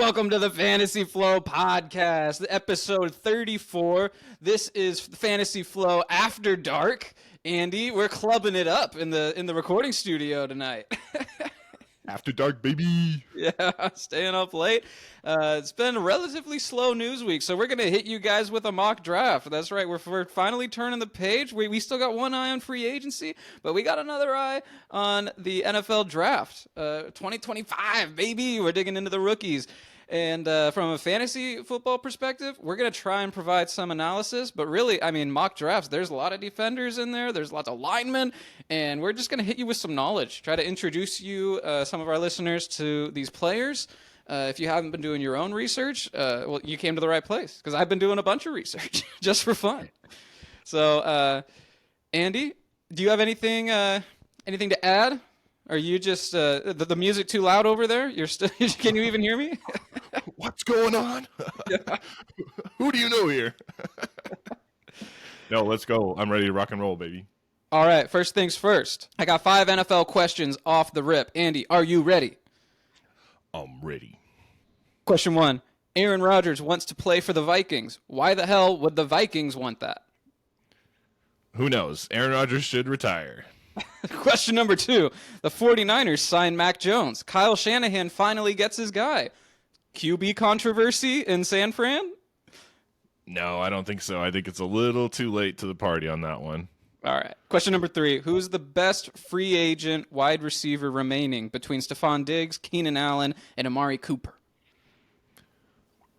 Welcome to the Fantasy Flow podcast, episode 34. This is Fantasy Flow After Dark. Andy, we're clubbing it up in the recording studio tonight. After dark, baby. Yeah, staying up late. It's been a relatively slow news week, so we're going to hit you guys with a mock draft. That's right, we're finally turning the page. We still got one eye on free agency, but we got another eye on the NFL draft. 2025, baby. We're digging into the rookies. And from a fantasy football perspective, we're going to try and provide some analysis. But really, I mean, mock drafts, there's a lot of defenders in there. There's lots of linemen. And we're just going to hit you with some knowledge. Try to introduce you, some of our listeners, to these players. If you haven't been doing your own research, well, you came to the right place. Because I've been doing a bunch of research just for fun. So, Andy, do you have anything to add? Are you just the music too loud over there? You're still. Can you even hear me? What's going on? Yeah. Who do you know here? No, let's go. I'm ready to rock and roll, baby. All right. First things first. I got 5 NFL questions off the rip. Andy, are you ready? I'm ready. Question 1. Aaron Rodgers wants to play for the Vikings. Why the hell would the Vikings want that? Who knows? Aaron Rodgers should retire. Question number 2. The 49ers signed Mac Jones. Kyle Shanahan finally gets his guy. QB controversy in San Fran? No, I don't think so. I think it's a little too late to the party on that one. All right. Question number 3. Who's the best free agent wide receiver remaining between Stephon Diggs, Keenan Allen, and Amari Cooper?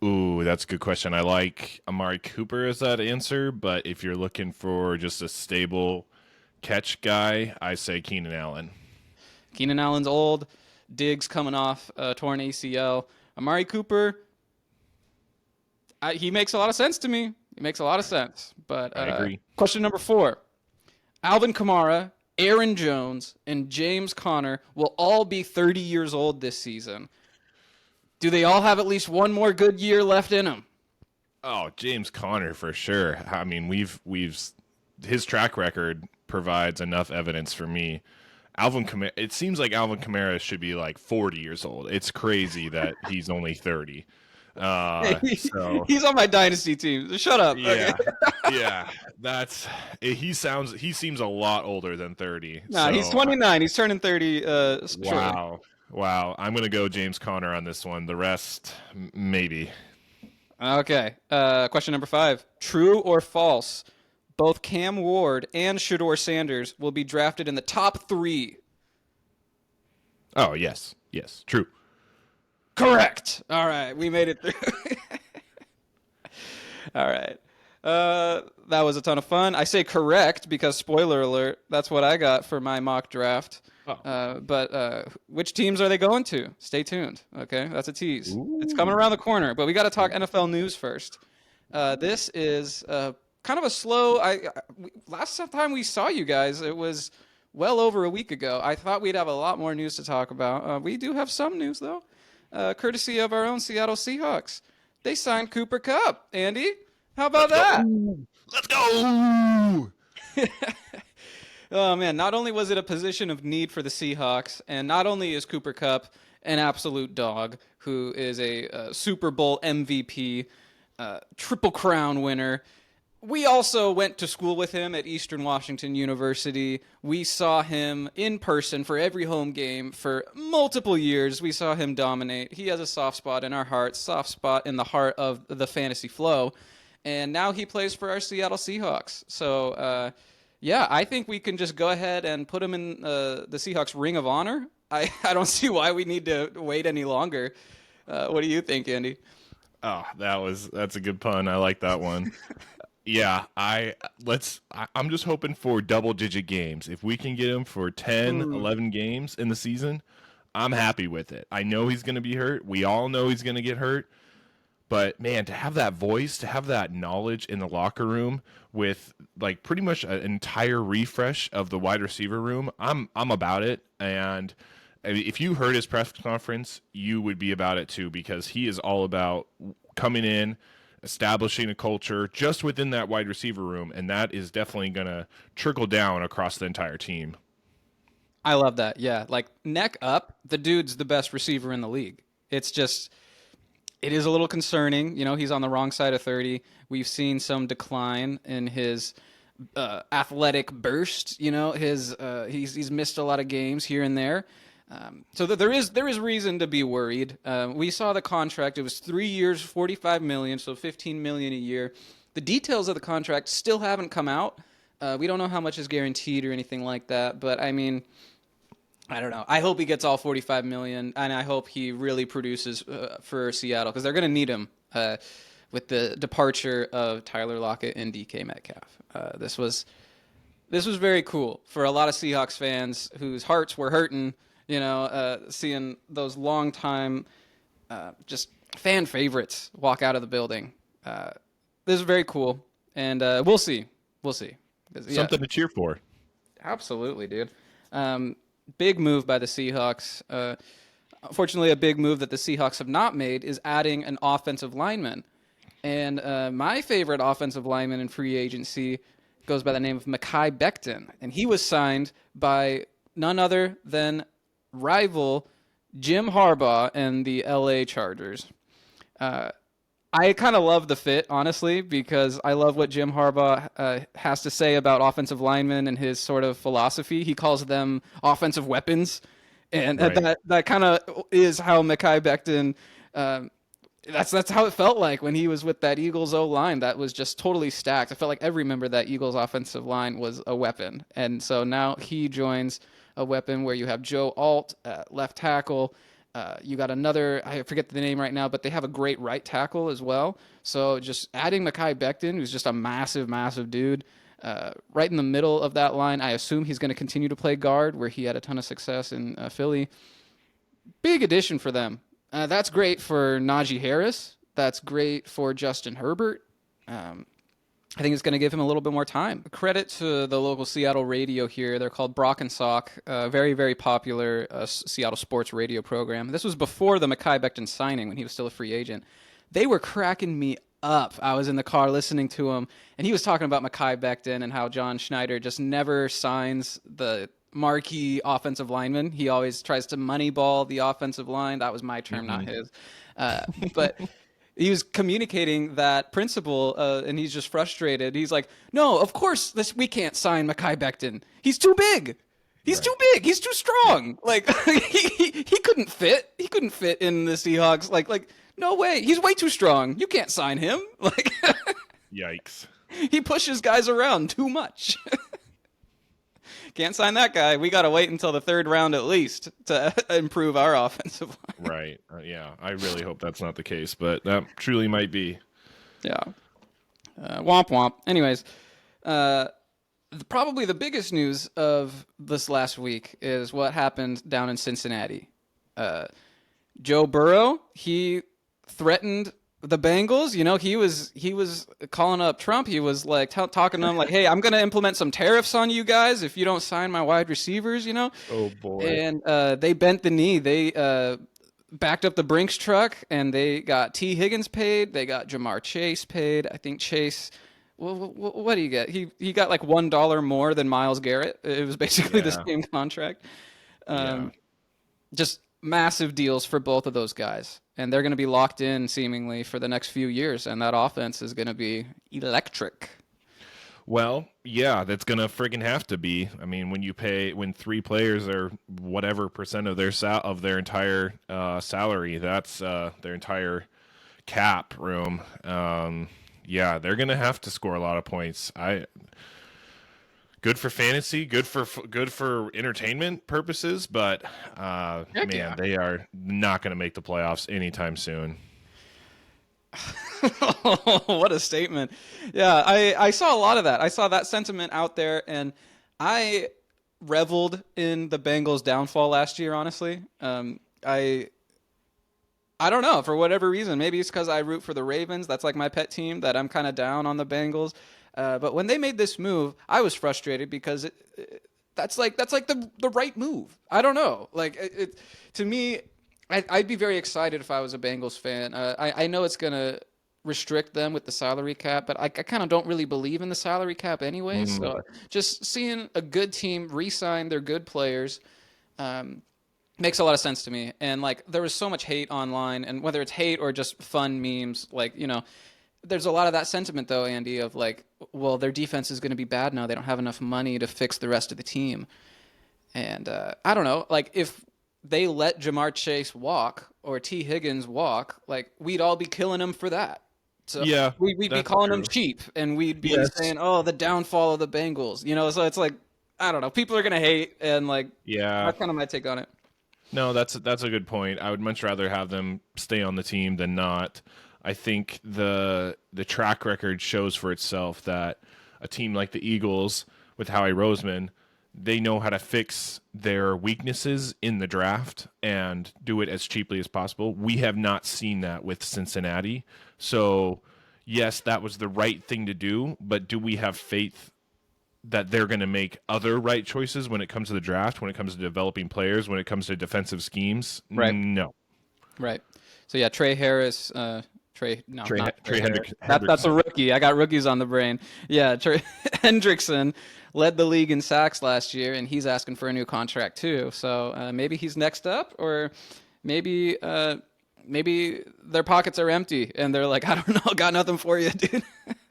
Ooh, that's a good question. I like Amari Cooper as that answer, but if you're looking for just a stable catch guy, I say Keenan Allen. Keenan Allen's old. Diggs coming off torn ACL. Amari Cooper, he makes a lot of sense to me. He makes a lot of sense. But I agree. Question number 4. Alvin Kamara, Aaron Jones, and James Conner will all be 30 years old this season. Do they all have at least one more good year left in them? Oh, James Conner for sure. I mean, we've his track record provides enough evidence for me. Alvin Kamara, it seems like Alvin Kamara should be like 40 years old. It's crazy that he's only 30. So he's on my dynasty team. Shut up. Yeah, Okay. yeah. He seems a lot older than 30. Nah, so, he's 29. He's turning 30 shortly. Wow. I'm gonna go James Conner on this one. The rest, maybe. Okay. Question number 5. True or false? Both Cam Ward and Shedeur Sanders will be drafted in the top 3. Oh, yes, true. Correct. All right, we made it through. All right. That was a ton of fun. I say correct because, spoiler alert, that's what I got for my mock draft. Oh. But which teams are they going to? Stay tuned. Okay, that's a tease. Ooh. It's coming around the corner. But we got to talk NFL news first. This is kind of a slow. Last time we saw you guys, it was well over a week ago. I thought we'd have a lot more news to talk about. We do have some news though, courtesy of our own Seattle Seahawks. They signed Cooper Kupp. Andy, how about that? Let's go! Oh man! Not only was it a position of need for the Seahawks, and not only is Cooper Kupp an absolute dog, who is a Super Bowl MVP, Triple Crown winner. We also went to school with him at Eastern Washington University. We saw him in person for every home game for multiple years. We saw him dominate. He has a soft spot in our hearts, soft spot in the heart of the Fantasy Flow. And now he plays for our Seattle Seahawks. So, yeah, I think we can just go ahead and put him in the Seahawks Ring of Honor. I don't see why we need to wait any longer. What do you think, Andy? Oh, that's a good pun. I like that one. Yeah, I'm just hoping for double-digit games. If we can get him for 10, 11 games in the season, I'm happy with it. I know he's going to be hurt. We all know he's going to get hurt. But, man, to have that voice, to have that knowledge in the locker room with, like, pretty much an entire refresh of the wide receiver room, I'm about it. And if you heard his press conference, you would be about it too, because he is all about coming in, establishing a culture just within that wide receiver room, and that is definitely going to trickle down across the entire team. I love that. Yeah, like neck up, the dude's the best receiver in the league. It's just It is a little concerning. He's on the wrong side of 30. We've seen some decline in his athletic burst. His he's missed a lot of games here and there. So there is reason to be worried. We saw the contract; it was 3 years, 45 million, so 15 million a year. The details of the contract still haven't come out. We don't know how much is guaranteed or anything like that. But I mean, I don't know. I hope he gets all 45 million, and I hope he really produces for Seattle because they're going to need him with the departure of Tyler Lockett and DK Metcalf. This was very cool for a lot of Seahawks fans whose hearts were hurting. Seeing those longtime just fan favorites walk out of the building. This is very cool, and we'll see. We'll see. Something to cheer for. Absolutely, dude. Big move by the Seahawks. Unfortunately, a big move that the Seahawks have not made is adding an offensive lineman. And my favorite offensive lineman in free agency goes by the name of Mekhi Becton. And he was signed by none other than rival Jim Harbaugh and the LA Chargers. I kind of love the fit, honestly, because I love what Jim Harbaugh has to say about offensive linemen and his sort of philosophy. He calls them offensive weapons, and Right. that kind of is how Mekhi Becton. That's how it felt like when he was with that Eagles O line. That was just totally stacked. I felt like every member of that Eagles offensive line was a weapon, and so now he joins a weapon where you have Joe Alt at left tackle. You got another, I forget the name right now, but they have a great right tackle as well. So just adding Mekhi Becton, who's just a massive, massive dude, right in the middle of that line. I assume he's going to continue to play guard, where he had a ton of success in Philly. Big addition for them. That's great for Najee Harris. That's great for Justin Herbert. I think it's going to give him a little bit more time. Credit to the local Seattle radio here. They're called Brock and Sock, very, very popular Seattle sports radio program. This was before the Mekhi Becton signing when he was still a free agent. They were cracking me up. I was in the car listening to him, and he was talking about Mekhi Becton and how John Schneider just never signs the marquee offensive lineman. He always tries to moneyball the offensive line. That was my term, not his. But he was communicating that principle, and he's just frustrated. He's like, "No, of course we can't sign Mekhi Becton. He's too big. He's too big. He's too strong. Like he couldn't fit. He couldn't fit in the Seahawks. Like no way. He's way too strong. You can't sign him. Like Yikes. he pushes guys around too much." Can't sign that guy. We got to wait until the third round at least to improve our offensive line. Right. Yeah. I really hope that's not the case, but that truly might be. Yeah. Womp womp. Anyways, probably the biggest news of this last week is what happened down in Cincinnati. Joe Burrow, he threatened the Bengals. He was calling up Trump. He was like talking to them like, "Hey, I'm going to implement some tariffs on you guys if you don't sign my wide receivers." Oh boy. And they bent the knee. They backed up the Brinks truck, and they got T. Higgins paid. They got Jamar Chase paid. I think Chase. What do you get? He got like $1 more than Myles Garrett. It was basically the same contract. Yeah. Just massive deals for both of those guys, and they're going to be locked in seemingly for the next few years, and that offense is going to be electric. Well, yeah, that's gonna friggin' have to be. I mean, when three players are whatever percent of their entire salary, that's their entire cap room. Yeah, they're gonna have to score a lot of points. Good for fantasy, good for entertainment purposes, but Heck man, yeah. they are not gonna make the playoffs anytime soon. What a statement. Yeah, I saw a lot of that. I saw that sentiment out there, and I reveled in the Bengals' downfall last year, honestly. I don't know, for whatever reason. Maybe it's because I root for the Ravens. That's like my pet team, that I'm kind of down on the Bengals. But when they made this move, I was frustrated because that's like the right move. I don't know. Like to me, I'd be very excited if I was a Bengals fan. I know it's gonna restrict them with the salary cap, but I kind of don't really believe in the salary cap anyway. So just seeing a good team re-sign their good players, Makes a lot of sense to me. And like there was so much hate online, and whether it's hate or just fun memes, like, there's a lot of that sentiment though, Andy, of like, well, their defense is going to be bad now. They don't have enough money to fix the rest of the team. And I don't know, like if they let Jamar Chase walk or T. Higgins walk, like we'd all be killing him for that. So Yeah, we'd be that's calling them true. cheap, and we'd be Yes. saying, "Oh, the downfall of the Bengals." So it's like, I don't know. People are gonna hate, and like Yeah. that's kind of my take on it. No, that's a good point. I would much rather have them stay on the team than not. I think the track record shows for itself that a team like the Eagles with Howie Roseman, they know how to fix their weaknesses in the draft and do it as cheaply as possible. We have not seen that with Cincinnati. So, yes, that was the right thing to do, but do we have faith that they're going to make other right choices when it comes to the draft, when it comes to developing players, when it comes to defensive schemes? Right. No. Right. So yeah, Trey Harris, Trey, no, Trey not Trey Trey Harris. That's a Hendrickson. rookie. I got rookies on the brain. Yeah, Trey Hendrickson led the league in sacks last year, and he's asking for a new contract too. So maybe he's next up, or maybe maybe their pockets are empty and they're like, I don't know, got nothing for you, dude.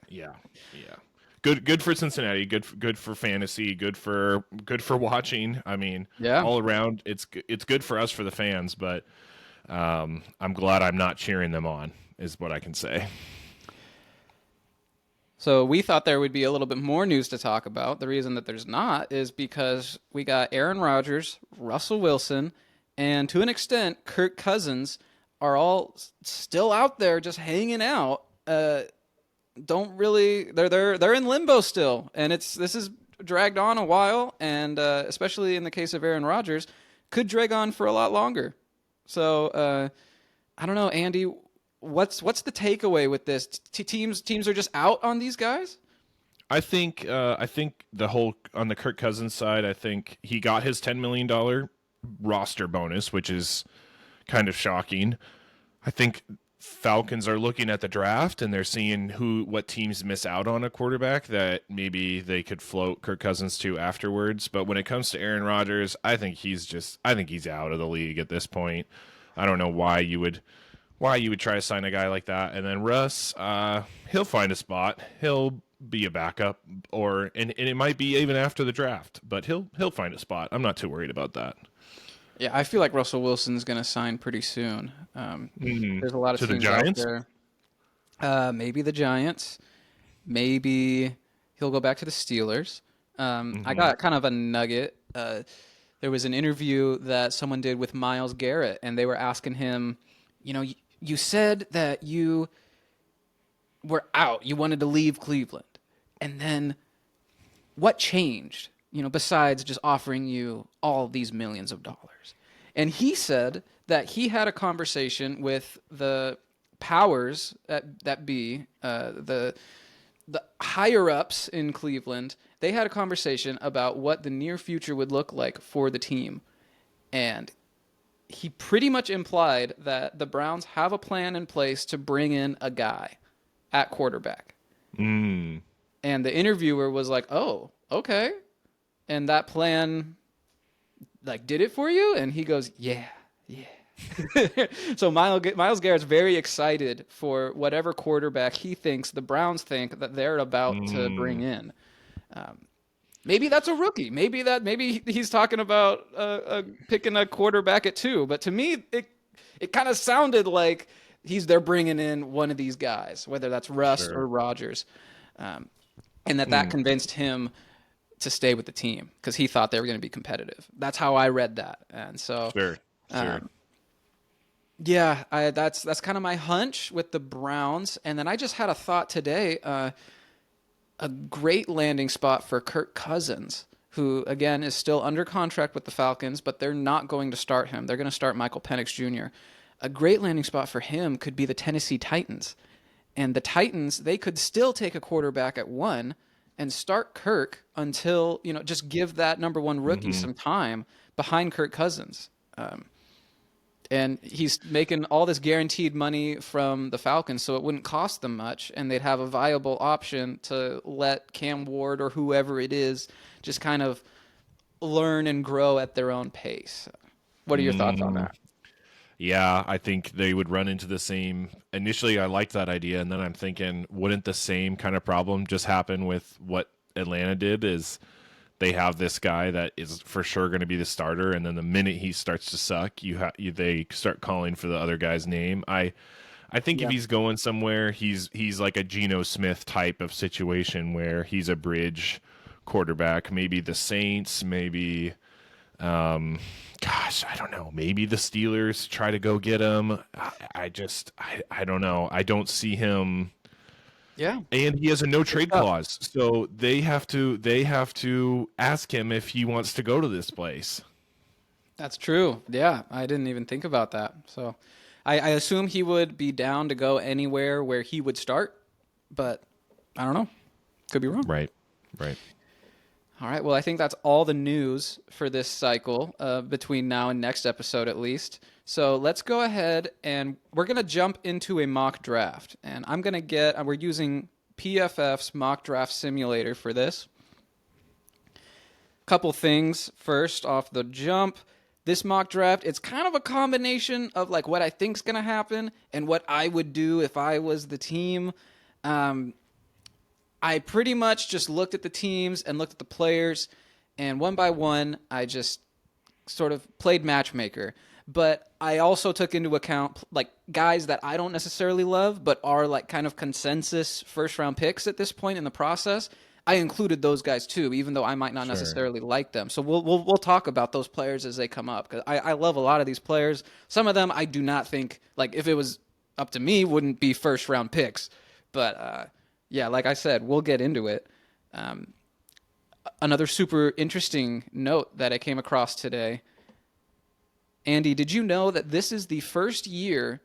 Yeah, yeah. Good for Cincinnati. Good for fantasy. Good for watching. I mean, Yeah. all around, it's good for us for the fans. But I'm glad I'm not cheering them on. Is what I can say. So we thought there would be a little bit more news to talk about. The reason that there's not is because we got Aaron Rodgers, Russell Wilson, and to an extent, Kirk Cousins are all still out there just hanging out. Don't really they're in limbo still, and this is dragged on a while, and especially in the case of Aaron Rodgers, could drag on for a lot longer. So I don't know, Andy. What's the takeaway with this? Teams are just out on these guys. I think the whole on the Kirk Cousins side, I think he got his $10 million roster bonus, which is kind of shocking. I think Falcons are looking at the draft and they're seeing what teams miss out on a quarterback that maybe they could float Kirk Cousins to afterwards. But when it comes to Aaron Rodgers, I think he's out of the league at this point. I don't know why you would try to sign a guy like that. And then Russ, he'll find a spot. He'll be a backup, and it might be even after the draft, but he'll find a spot. I'm not too worried about that. Yeah, I feel like Russell Wilson's going to sign pretty soon. There's a lot of To the teams out Giants? there. Maybe the Giants. Maybe he'll go back to the Steelers. I got kind of a nugget. There was an interview that someone did with Myles Garrett, and they were asking him, you said that you were out. You wanted to leave Cleveland. And then what changed, besides just offering you all these millions of dollars? And he said that he had a conversation with the powers that be, the higher ups in Cleveland. They had a conversation about what the near future would look like for the team. And he pretty much implied that the Browns have a plan in place to bring in a guy at quarterback. Mm. And the interviewer was like, "Oh, okay." And that plan like did it for you? And he goes, "Yeah. Yeah." So Myles Garrett's very excited for whatever quarterback he thinks the Browns think that they're about to bring in. Maybe that's a rookie. Maybe he's talking about picking a quarterback at 2. But to me, it kind of sounded like they're bringing in one of these guys, whether that's Russ Sure. or Rodgers, and that convinced him to stay with the team because he thought they were going to be competitive. That's how I read that, and so Sure. Sure. yeah, that's kind of my hunch with the Browns. And then I just had a thought today. A great landing spot for Kirk Cousins, who, again, is still under contract with the Falcons, but they're not going to start him. They're going to start Michael Penix Jr. A great landing spot for him could be the Tennessee Titans. And the Titans, they could still take a quarterback at 1 and start Kirk until, just give that number 1 rookie some time behind Kirk Cousins. And he's making all this guaranteed money from the Falcons, so it wouldn't cost them much, and they'd have a viable option to let Cam Ward or whoever it is just kind of learn and grow at their own pace. What are your thoughts on Mm, that? yeah, I think they would run into the same. Initially, I liked that idea, and then I'm thinking, wouldn't the same kind of problem just happen with what Atlanta did? Is they have this guy that is for sure going to be the starter, and then the minute he starts to suck, they start calling for the other guy's name. I think if Yeah. he's going somewhere, he's like a Geno Smith type of situation where he's a bridge quarterback. Maybe the Saints, maybe gosh, I don't know. Maybe the Steelers try to go get him. I don't know. I don't see him, Yeah. and he has a no It's trade tough. clause, so they have to ask him if he wants to go to this place. That's true. Yeah, I didn't even think about that. So I assume he would be down to go anywhere where he would start, but I don't know. Could be wrong. Right, right. All right. Well, I think that's all the news for this cycle between now and next episode, at least. So let's go ahead and we're going to jump into a mock draft. And we're using PFF's mock draft simulator for this. Couple things first off the jump. This mock draft, it's kind of a combination of like what I think's going to happen and what I would do if I was the team. Um, I pretty much just looked at the teams and looked at the players, and one by one, I just sort of played matchmaker. But I also took into account like guys that I don't necessarily love, but are like kind of consensus first round picks at this point in the process. I included those guys too, even though I might not Sure. necessarily like them. So we'll talk about those players as they come up because I love a lot of these players. Some of them I do not think like if it was up to me wouldn't be first round picks, but yeah, like I said, we'll get into it. Um, Another super interesting note that I came across today. Andy, did you know that this is the first year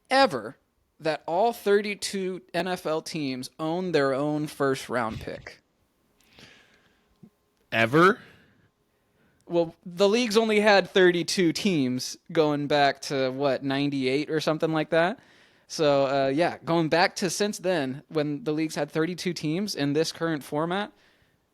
ever that all 32 NFL teams own their own first round pick? Ever? Well, the league's only had 32 teams going back to what, 98 or something like that. So, yeah, going back to since then when the league's had 32 teams in this current format,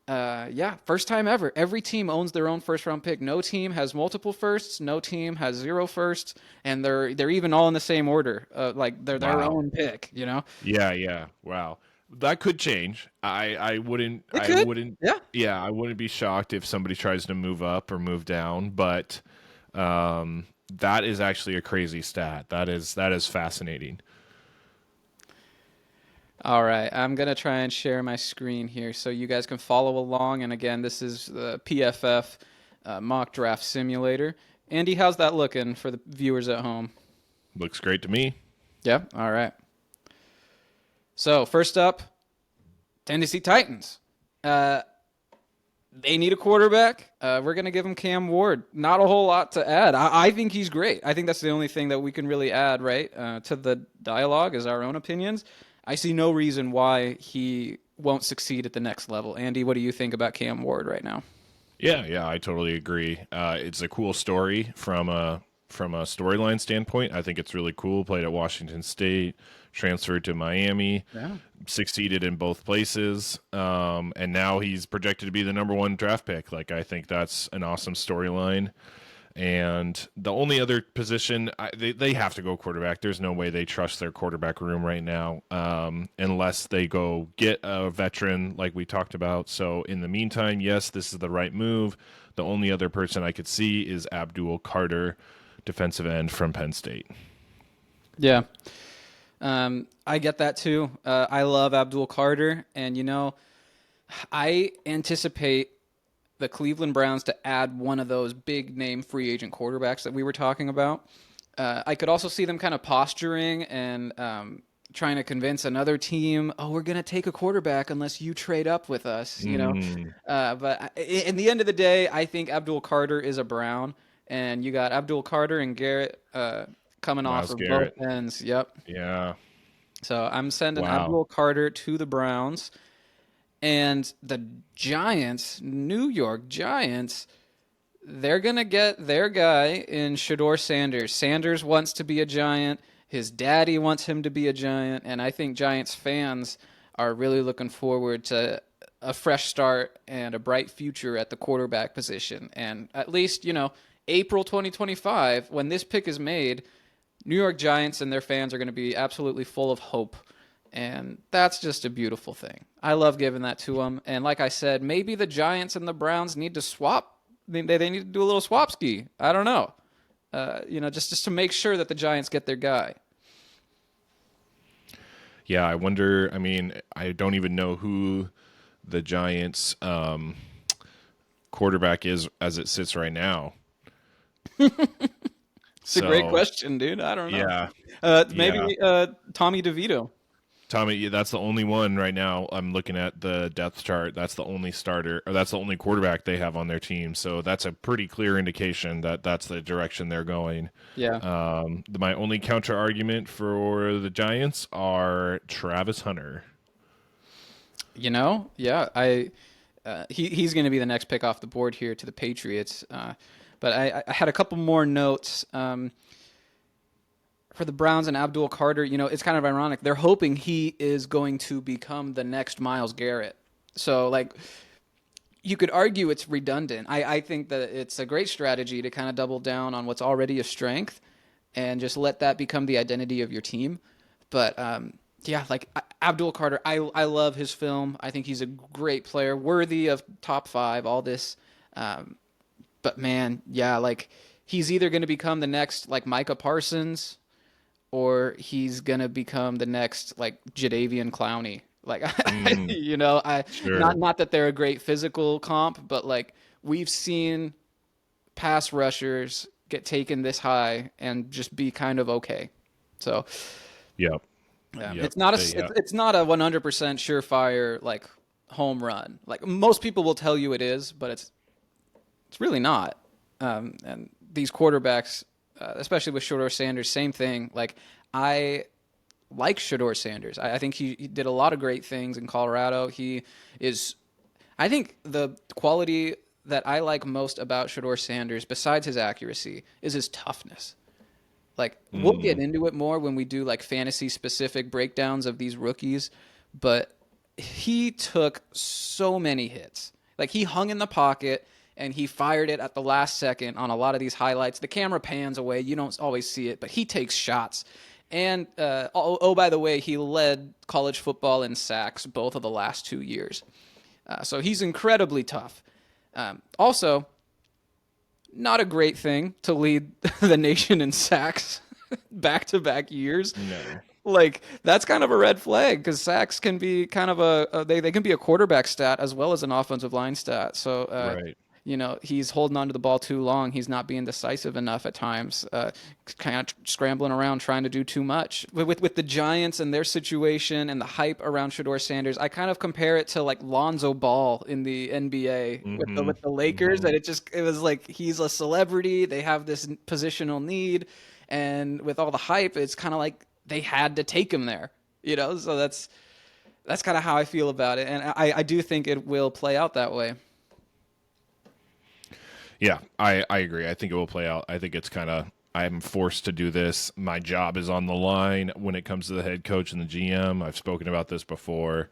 yeah, first time ever. Every team owns their own first round pick. No team has multiple firsts. No team has zero firsts, and they're even all in the same order. Like they're their Wow. own pick. You know, Yeah, yeah. Wow. That could change. I wouldn't it I could. wouldn't Yeah. yeah, I wouldn't be shocked if somebody tries to move up or move down, but that is actually a crazy stat. That is fascinating. All right, I'm gonna try and share my screen here so you guys can follow along. And again, this is the PFF mock draft simulator. Andy, how's that looking for the viewers at home? Looks great to me. Yeah. All right. So first up, Tennessee Titans. Uh, They need a quarterback. We're going to give him Cam Ward. Not a whole lot to add. I think he's great. I think that's the only thing that we can really add, right, to the dialogue is our own opinions. I see no reason why he won't succeed at the next level. Andy, what do you think about Cam Ward right now? Yeah, yeah, I totally agree. It's a cool story from a storyline standpoint. I think it's really cool. Played at Washington State, transferred to Miami, Yeah. succeeded in both places, and now he's projected to be the number one draft pick. Like I think that's an awesome storyline. And the only other position they have to go quarterback. There's no way they trust their quarterback room right now, unless they go get a veteran like we talked about. So in the meantime, yes, this is the right move. The only other person I could see is Abdul Carter, defensive end from Penn State. Yeah. I get that too. I love Abdul Carter, and I anticipate the Cleveland Browns to add one of those big name free agent quarterbacks that we were talking about. I could also see them kind of posturing and trying to convince another team, oh, we're going to take a quarterback unless you trade up with us. Mm, In the end of the day, I think Abdul Carter is a Brown, and you got Abdul Carter and Garrett coming off Miles of both Garrett. ends. Yep. Yeah. So I'm sending Wow. Abdul Carter to the Browns. And the Giants, New York Giants, they're going to get their guy in Shador Sanders. Sanders wants to be a Giant. His daddy wants him to be a Giant. And I think Giants fans are really looking forward to a fresh start and a bright future at the quarterback position. And at least, April 2025, when this pick is made, New York Giants and their fans are going to be absolutely full of hope. And that's just a beautiful thing. I love giving that to them. And like I said, maybe the Giants and the Browns need to swap. They need to do a little swap ski. I don't know. Just to make sure that the Giants get their guy. Yeah, I wonder. I mean, I don't even know who the Giants quarterback is as it sits right now. It's a great question, dude. I don't know. Yeah, yeah. Maybe Tommy DeVito. Tommy, yeah, that's the only one right now. I'm looking at the depth chart. That's the only starter, or that's the only quarterback they have on their team. So that's a pretty clear indication that that's the direction they're going. Yeah. My only counter argument for the Giants are Travis Hunter. Yeah, he's going to be the next pick off the board here to the Patriots. But I had a couple more notes. For the Browns and Abdul Carter, it's kind of ironic. They're hoping he is going to become the next Myles Garrett. So, like, you could argue it's redundant. I think that it's a great strategy to kind of double down on what's already a strength and just let that become the identity of your team. But, yeah, like Abdul Carter, I love his film. I think he's a great player, worthy of top 5, all this. But, man, yeah, like, he's either going to become the next, like, Micah Parsons, or he's gonna become the next like Jadeveon Clowney. Like, Sure. not that they're a great physical comp, but like we've seen pass rushers get taken this high and just be kind of okay. So, Yep. yeah, Yep. it's not a 100% surefire like home run. Like most people will tell you it is, but it's really not. And these quarterbacks. Especially with Shedeur Sanders, same thing. Like, I like Shedeur Sanders. I think he did a lot of great things in Colorado. I think the quality that I like most about Shedeur Sanders, besides his accuracy, is his toughness. Like, we'll get into it more when we do, like, fantasy-specific breakdowns of these rookies, but he took so many hits. Like, he hung in the pocket, and he fired it at the last second on a lot of these highlights. The camera pans away. You don't always see it, but he takes shots. And, by the way, he led college football in sacks both of the last 2 years. So he's incredibly tough. Also, not a great thing to lead the nation in sacks back-to-back years. No. Like, that's kind of a red flag because sacks can be kind of they can be a quarterback stat as well as an offensive line stat. So, Right. He's holding onto the ball too long. He's not being decisive enough at times, kind of scrambling around trying to do too much. With the Giants and their situation and the hype around Shedeur Sanders, I kind of compare it to like Lonzo Ball in the NBA with the Lakers. That it was like he's a celebrity. They have this positional need, and with all the hype, it's kind of like they had to take him there. So that's kind of how I feel about it, and I do think it will play out that way. Yeah, I agree. I think it will play out. I think it's kind of, I'm forced to do this. My job is on the line when it comes to the head coach and the GM. I've spoken about this before.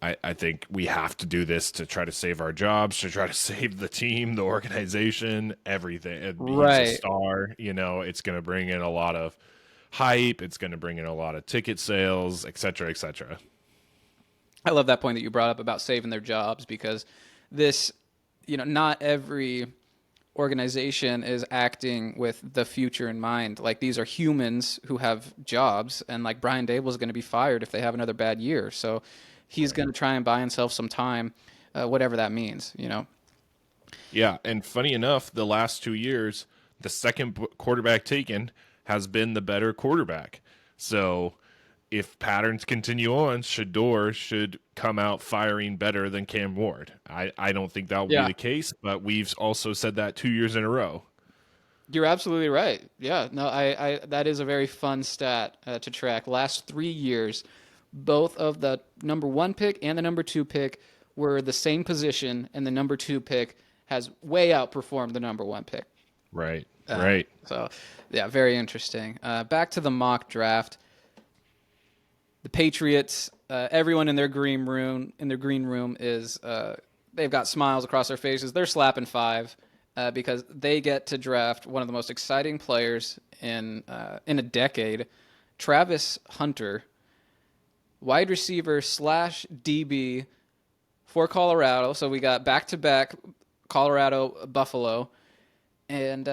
I think we have to do this to try to save our jobs, to try to save the team, the organization, everything. He's a star. It's going to bring in a lot of hype. It's going to bring in a lot of ticket sales, et cetera, et cetera. I love that point that you brought up about saving their jobs because this, not every organization is acting with the future in mind. Like, these are humans who have jobs, and like Brian Dable is going to be fired if they have another bad year. So he's going to try and buy himself some time, whatever that means, Yeah, and funny enough, the last 2 years, the second quarterback taken has been the better quarterback. So if patterns continue on, Shedeur should come out firing better than Cam Ward. I don't think that will be the case, but we've also said that 2 years in a row. You're absolutely right. Yeah, no, I that is a very fun stat to track. Last 3 years, both of the number 1 pick and the number 2 pick were the same position, and the number 2 pick has way outperformed the number 1 pick. Right, right. So, yeah, very interesting. Back to the mock draft. The Patriots, everyone in their green room is they've got smiles across their faces. They're slapping 5. because they get to draft one of the most exciting players in a decade, Travis Hunter, wide receiver slash DB for Colorado. So we got back-to-back Colorado Buffalo. And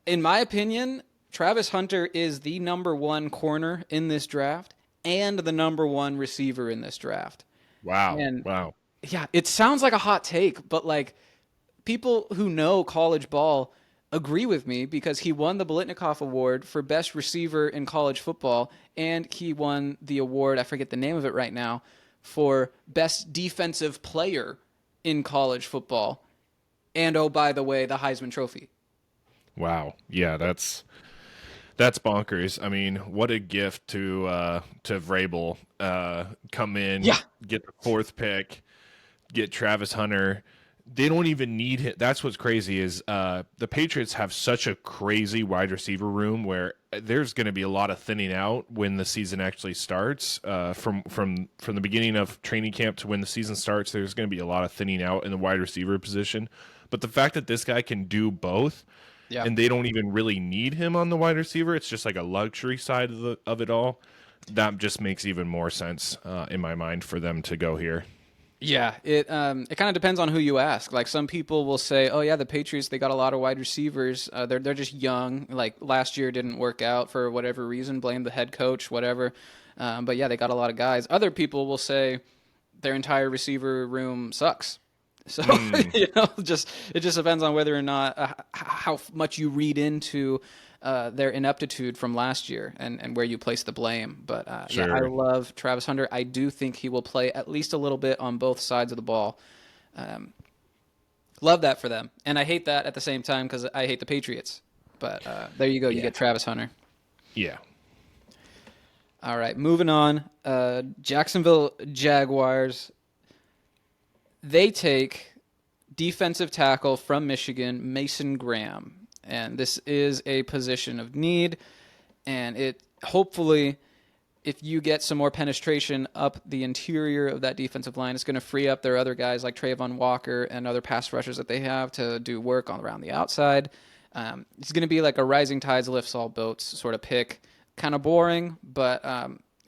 in my opinion, Travis Hunter is the number one corner in this draft and the number one receiver in this draft. Wow. And Wow. yeah, it sounds like a hot take, but like people who know college ball agree with me because he won the Biletnikoff Award for best receiver in college football, and he won the award, I forget the name of it right now, for best defensive player in college football. And oh, by the way, the Heisman Trophy. Wow. Yeah, that's bonkers. I mean, what a gift to Vrabel come in, Yeah. get the fourth pick, get Travis Hunter. They don't even need him. That's what's crazy is the Patriots have such a crazy wide receiver room where there's going to be a lot of thinning out when the season actually starts. From the beginning of training camp to when the season starts, there's going to be a lot of thinning out in the wide receiver position. But the fact that this guy can do both, Yeah. and they don't even really need him on the wide receiver, it's just like a luxury side of it all. That just makes even more sense in my mind for them to go here. Yeah, it kind of depends on who you ask. Like some people will say, "Oh yeah, the Patriots they got a lot of wide receivers. They're just young. Like last year didn't work out for whatever reason. Blame the head coach, whatever." But yeah, they got a lot of guys. Other people will say their entire receiver room sucks. So just it just depends on whether or not how much you read into their ineptitude from last year and where you place the blame. But yeah, I Sure. love Travis Hunter. I do think he will play at least a little bit on both sides of the ball. Love that for them, and I hate that at the same time because I hate the Patriots. But there you go. You Yeah. get Travis Hunter. Yeah. All right, moving on. Jacksonville Jaguars. They take defensive tackle from Michigan, Mason Graham. And this is a position of need. And it hopefully, if you get some more penetration up the interior of that defensive line, it's going to free up their other guys like Trayvon Walker and other pass rushers that they have to do work on around the outside. It's going to be like a rising tides lifts all boats sort of pick. Kind of boring, but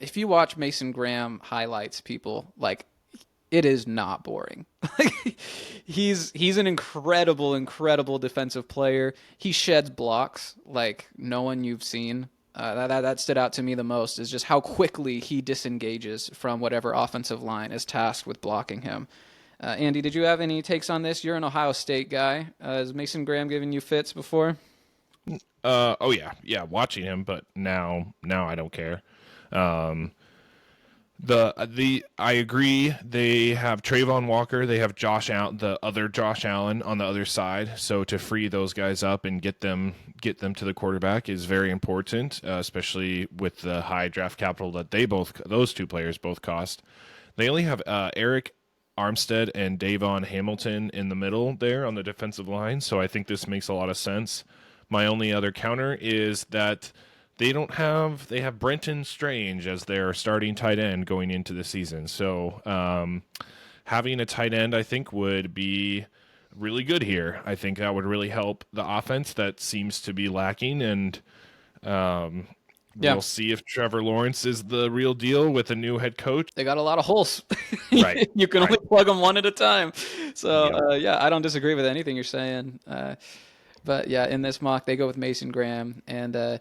if you watch Mason Graham highlights, people, like, it is not boring. he's an incredible defensive player. He sheds blocks like no one you've seen. That stood out to me the most is just how quickly he disengages from whatever offensive line is tasked with blocking him. Andy, did you have any takes on this? You're an Ohio State guy. Has Mason Graham given you fits before? Oh yeah, watching him, but now I don't care. I agree. They have Trayvon Walker. They have Josh Allen, the other Josh Allen on the other side. So to free those guys up and get them to the quarterback is very important, especially with the high draft capital that those two players both cost. They only have Eric Armstead and Davon Hamilton in the middle there on the defensive line. So I think this makes a lot of sense. My only other counter is that they have Brenton Strange as their starting tight end going into the season. So having a tight end, I think, would be really good here. I think that would really help the offense that seems to be lacking. And we'll see if Trevor Lawrence is the real deal with a new head coach. They got a lot of holes. Right. You can only plug them one at a time. So, Yep. yeah, I don't disagree with anything you're saying. But, yeah, in this mock, they go with Mason Graham. And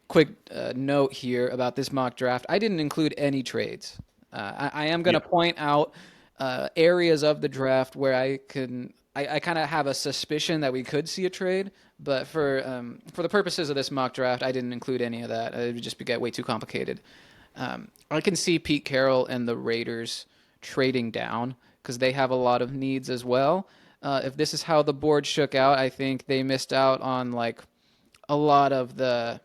quick note here about this mock draft. I didn't include any trades. I am going to point out areas of the draft where I kind of have a suspicion that we could see a trade. But for the purposes of this mock draft, I didn't include any of that. It would just get way too complicated. I can see Pete Carroll and the Raiders trading down because they have a lot of needs as well. If this is how the board shook out, I think they missed out on like a lot of the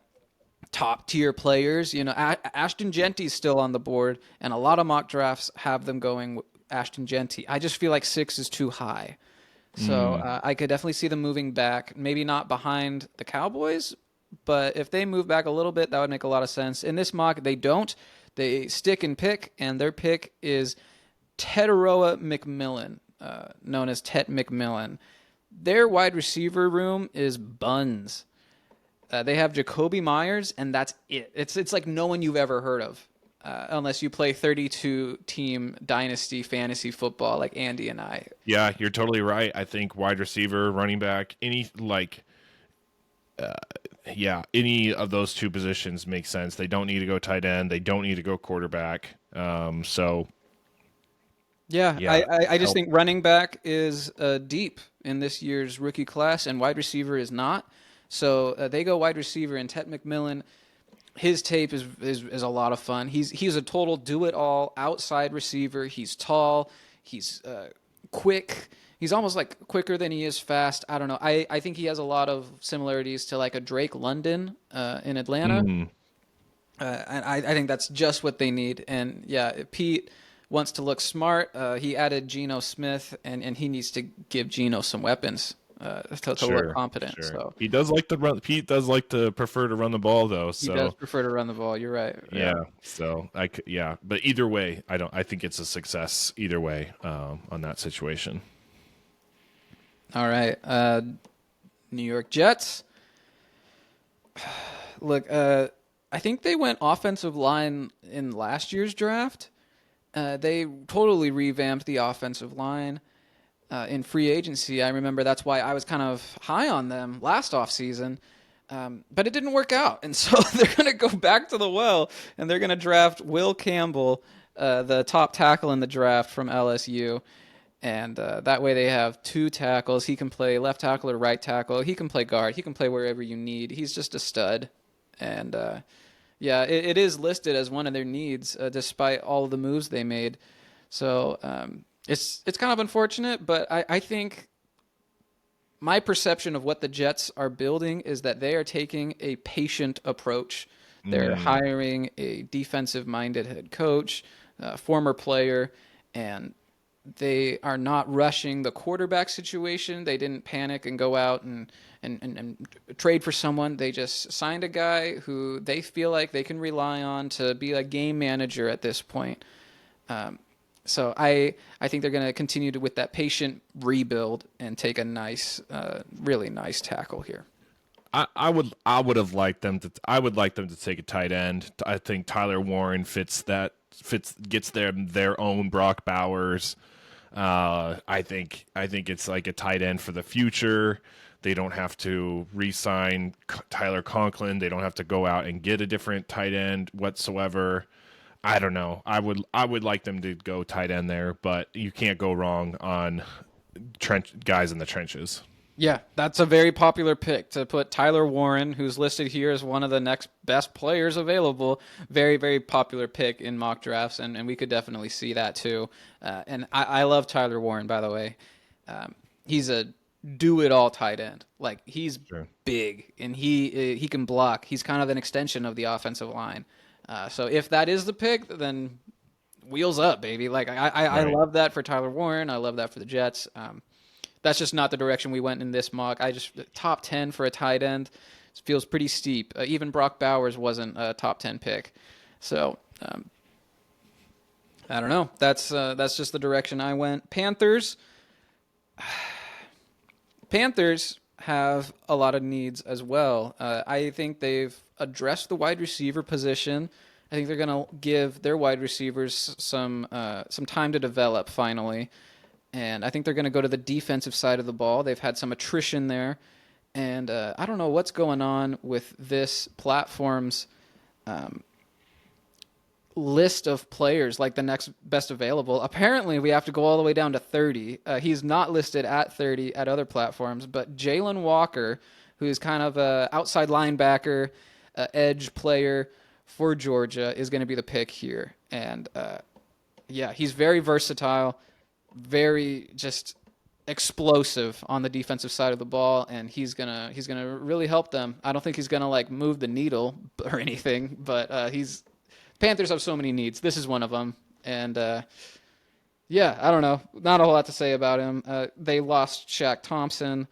top tier players. You know, Ashton Genty's still on the board, and a lot of mock drafts have them going Ashton Genty. I just feel like 6 is too high. So I could definitely see them moving back, maybe not behind the Cowboys, but if they move back a little bit, that would make a lot of sense. In this mock, they don't. They stick and pick, and their pick is Teteroa McMillan, known as Tet McMillan. Their wide receiver room is buns. They have Jacoby Myers, and that's it. It's like no one you've ever heard of, unless you play 32 team dynasty fantasy football like Andy and I. Yeah, you're totally right. I think wide receiver, running back, any of those two positions make sense. They don't need to go tight end. They don't need to go quarterback. So Yeah, yeah, I just help. think running back is deep in this year's rookie class, and wide receiver is not. So they go wide receiver, and Ted McMillan, his tape is a lot of fun. He's a total do it all outside receiver. He's tall. He's quick. He's almost like quicker than he is fast. I don't know. I think he has a lot of similarities to like a Drake London in Atlanta. Mm, And I think that's just what they need. And yeah, Pete wants to look smart. He added Geno Smith, and he needs to give Geno some weapons to look sure, competent. sure. So He does like to run. Pete does like to prefer to run the ball, though. he does So prefer to run the ball. You're right. Yeah. yeah, yeah. But either way, I don't. I think it's a success either way on that situation. All right. New York Jets. Look, I think they went offensive line in last year's draft. They totally revamped the offensive line in free agency. I remember that's why I was kind of high on them last offseason. But it didn't work out. And so they're going to go back to the well, and they're going to draft Will Campbell, the top tackle in the draft from LSU. And that way they have two tackles. He can play left tackle or right tackle. He can play guard. He can play wherever you need. He's just a stud. And yeah, it is listed as one of their needs, despite all of the moves they made. So it's kind of unfortunate, but I think my perception of what the Jets are building is that they are taking a patient approach. They're Mm, hiring a defensive-minded head coach, former player, and they are not rushing the quarterback situation. They didn't panic and go out and trade for someone. They just signed a guy who they feel like they can rely on to be a game manager at this point. So I think they're going to continue with that patient rebuild and take a nice, really nice tackle here. I would have liked them to. I would like them to take a tight end. I think Tyler Warren gets their own Brock Bowers. I think it's like a tight end for the future. They don't have to re-sign Tyler Conklin. They don't have to go out and get a different tight end whatsoever. I don't know. I would like them to go tight end there, but you can't go wrong on guys in the trenches. Yeah, that's a very popular pick to put Tyler Warren, who's listed here as one of the next best players available. Very, very popular pick in mock drafts, and we could definitely see that too. And I love Tyler Warren, by the way. He's a do-it-all tight end. Like, he's Sure. big, and he can block. He's kind of an extension of the offensive line. So if that is the pick, then wheels up, baby. Like, I Right. love that for Tyler Warren. I love that for the Jets. That's just not the direction we went in this mock. Top 10 for a tight end feels pretty steep. Even Brock Bowers wasn't a top 10 pick. So I don't know. That's just the direction I went. Panthers have a lot of needs as well. I think they've addressed the wide receiver position. I think they're going to give their wide receivers some time to develop finally. And I think they're going to go to the defensive side of the ball. They've had some attrition there. And I don't know what's going on with this platform's list of players, like the next best available. Apparently, we have to go all the way down to 30. He's not listed at 30 at other platforms, but Jalen Walker, who is kind of a outside linebacker, edge player for Georgia, is going to be the pick here. And yeah, he's very versatile, very just explosive on the defensive side of the ball, and he's gonna really help them. I don't think he's gonna like move the needle or anything, but Panthers have so many needs. This is one of them, and yeah, I don't know, not a whole lot to say about him. They lost Shaq Thompson.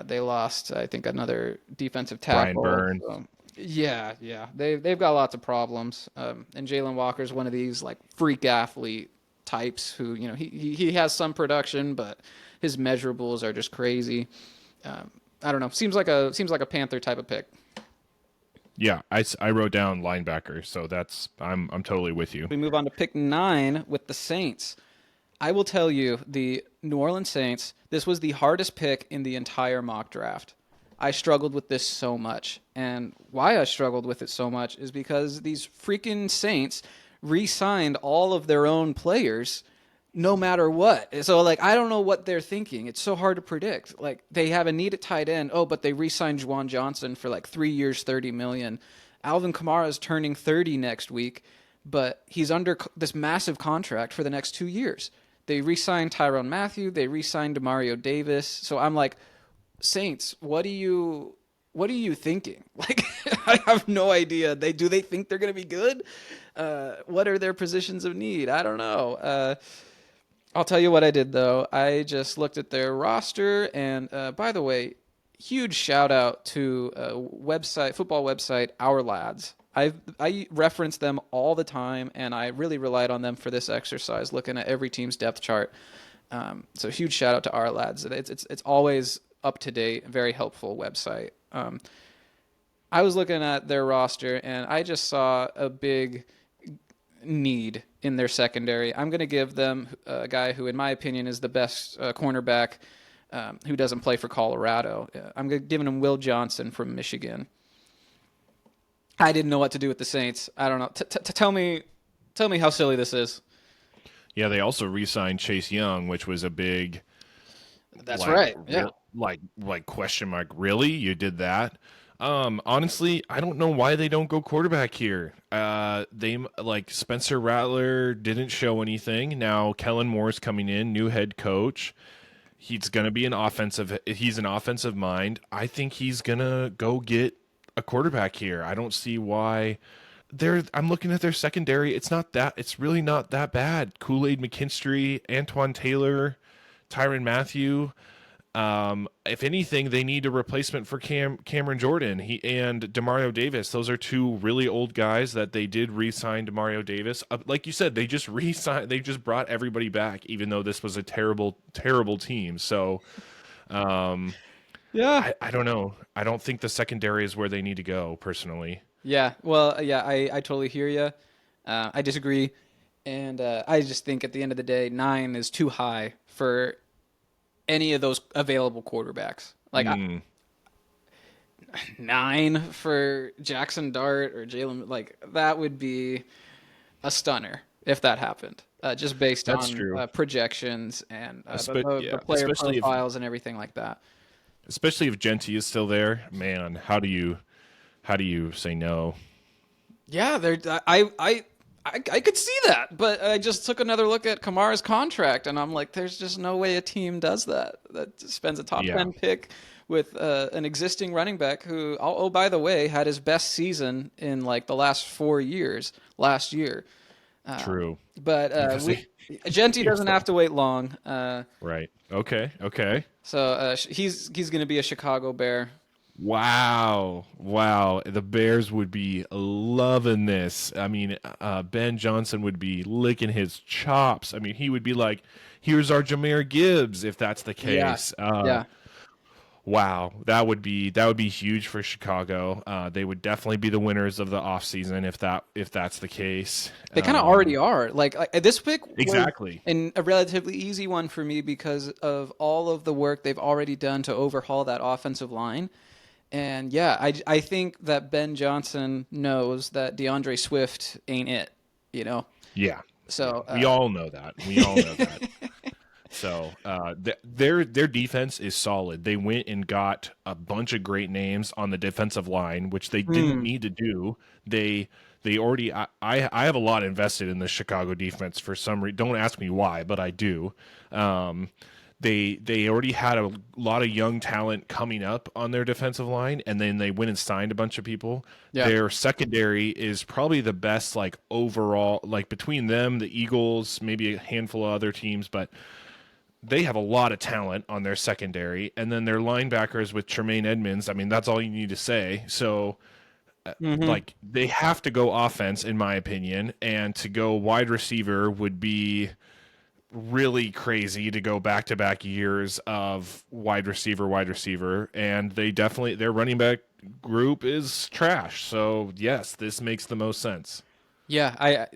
They lost, I think, another defensive Brian tackle. Byrne. So, yeah, they've got lots of problems. And Jalen Walker's one of these like freak athlete types who, he has some production, but his measurables are just crazy. I don't know. Seems like a Panther type of pick. Yeah, I wrote down linebacker, so I'm totally with you. We move on to pick 9 with the Saints. I will tell you, the New Orleans Saints, this was the hardest pick in the entire mock draft. I struggled with this so much. And why I struggled with it so much is because these freaking Saints re-signed all of their own players no matter what. So, like, I don't know what they're thinking. It's so hard to predict. Like, they have a need at tight end. Oh, but they re-signed Juwan Johnson for like 3 years, $30 million. Alvin Kamara is turning 30 next week, but he's under this massive contract for the next 2 years. They re-signed Tyrann Mathieu. They re-signed Demario Davis. So I'm like, Saints, what are you thinking? Like, I have no idea. Do they think they're going to be good? What are their positions of need? I don't know. I'll tell you what I did, though. I just looked at their roster, and by the way, huge shout out to football website Our Lads. I reference them all the time, and I really relied on them for this exercise, looking at every team's depth chart. So huge shout out to Our Lads. It's always up to date, very helpful website. I was looking at their roster, and I just saw a big need in their secondary. I'm going to give them a guy who, in my opinion, is the best cornerback who doesn't play for Colorado. I'm giving him Will Johnson from Michigan. I didn't know what to do with the Saints. I don't know. Tell me how silly this is. Yeah, they also re-signed Chase Young, which was a big. That's right. Yeah. Like question mark. Really, you did that? Honestly, I don't know why they don't go quarterback here. They like Spencer Rattler didn't show anything. Now Kellen Moore's coming in, new head coach. He's gonna be he's an offensive mind. I think he's gonna go get a quarterback here. I don't see why. I'm looking at their secondary. It's really not that bad. Kool-Aid McKinstry, Antoine Taylor, Tyrann Mathieu. If anything, they need a replacement for Cameron Jordan and Demario Davis. Those are two really old guys that they did re-sign Demario Davis. Like you said, they just re-signed. They just brought everybody back, even though this was a terrible, terrible team. So, yeah, I don't know. I don't think the secondary is where they need to go, personally. Yeah. Well, yeah, I totally hear you. I disagree, and I just think at the end of the day, 9 is too high for any of those available quarterbacks. Like 9 for Jackson Dart or Jalen, like that would be a stunner if that happened. Just based on projections and the player profiles and everything like that. Especially if Genty is still there, man. How do you say no? Yeah, I could see that, but I just took another look at Kamara's contract, and I'm like, there's just no way a team does that. That spends a top 10 pick with an existing running back who, oh, by the way, had his best season in like the last 4 years last year. True. But Genty doesn't have to wait long. Right. Okay. So he's going to be a Chicago Bear. Wow. The Bears would be loving this. I mean, Ben Johnson would be licking his chops. I mean, he would be like, here's our Jahmyr Gibbs, if that's the case. Yeah. Wow, that would be huge for Chicago. They would definitely be the winners of the offseason if that's the case. They kind of already are. Like this pick exactly, was a relatively easy one for me because of all of the work they've already done to overhaul that offensive line. And yeah, I think that Ben Johnson knows that DeAndre Swift ain't it. Yeah. So we all know that. So their defense is solid. They went and got a bunch of great names on the defensive line, which they didn't need to do. They already. I have a lot invested in the Chicago defense for some reason. Don't ask me why, but I do. They already had a lot of young talent coming up on their defensive line, and then they went and signed a bunch of people. Yeah. Their secondary is probably the best, like overall, like between them, the Eagles, maybe a handful of other teams, but they have a lot of talent on their secondary, and then their linebackers with Tremaine Edmonds. I mean, that's all you need to say. So, like, they have to go offense, in my opinion, and to go wide receiver would be really crazy to go back to back years of wide receiver, and their running back group is trash. So yes, this makes the most sense. Yeah,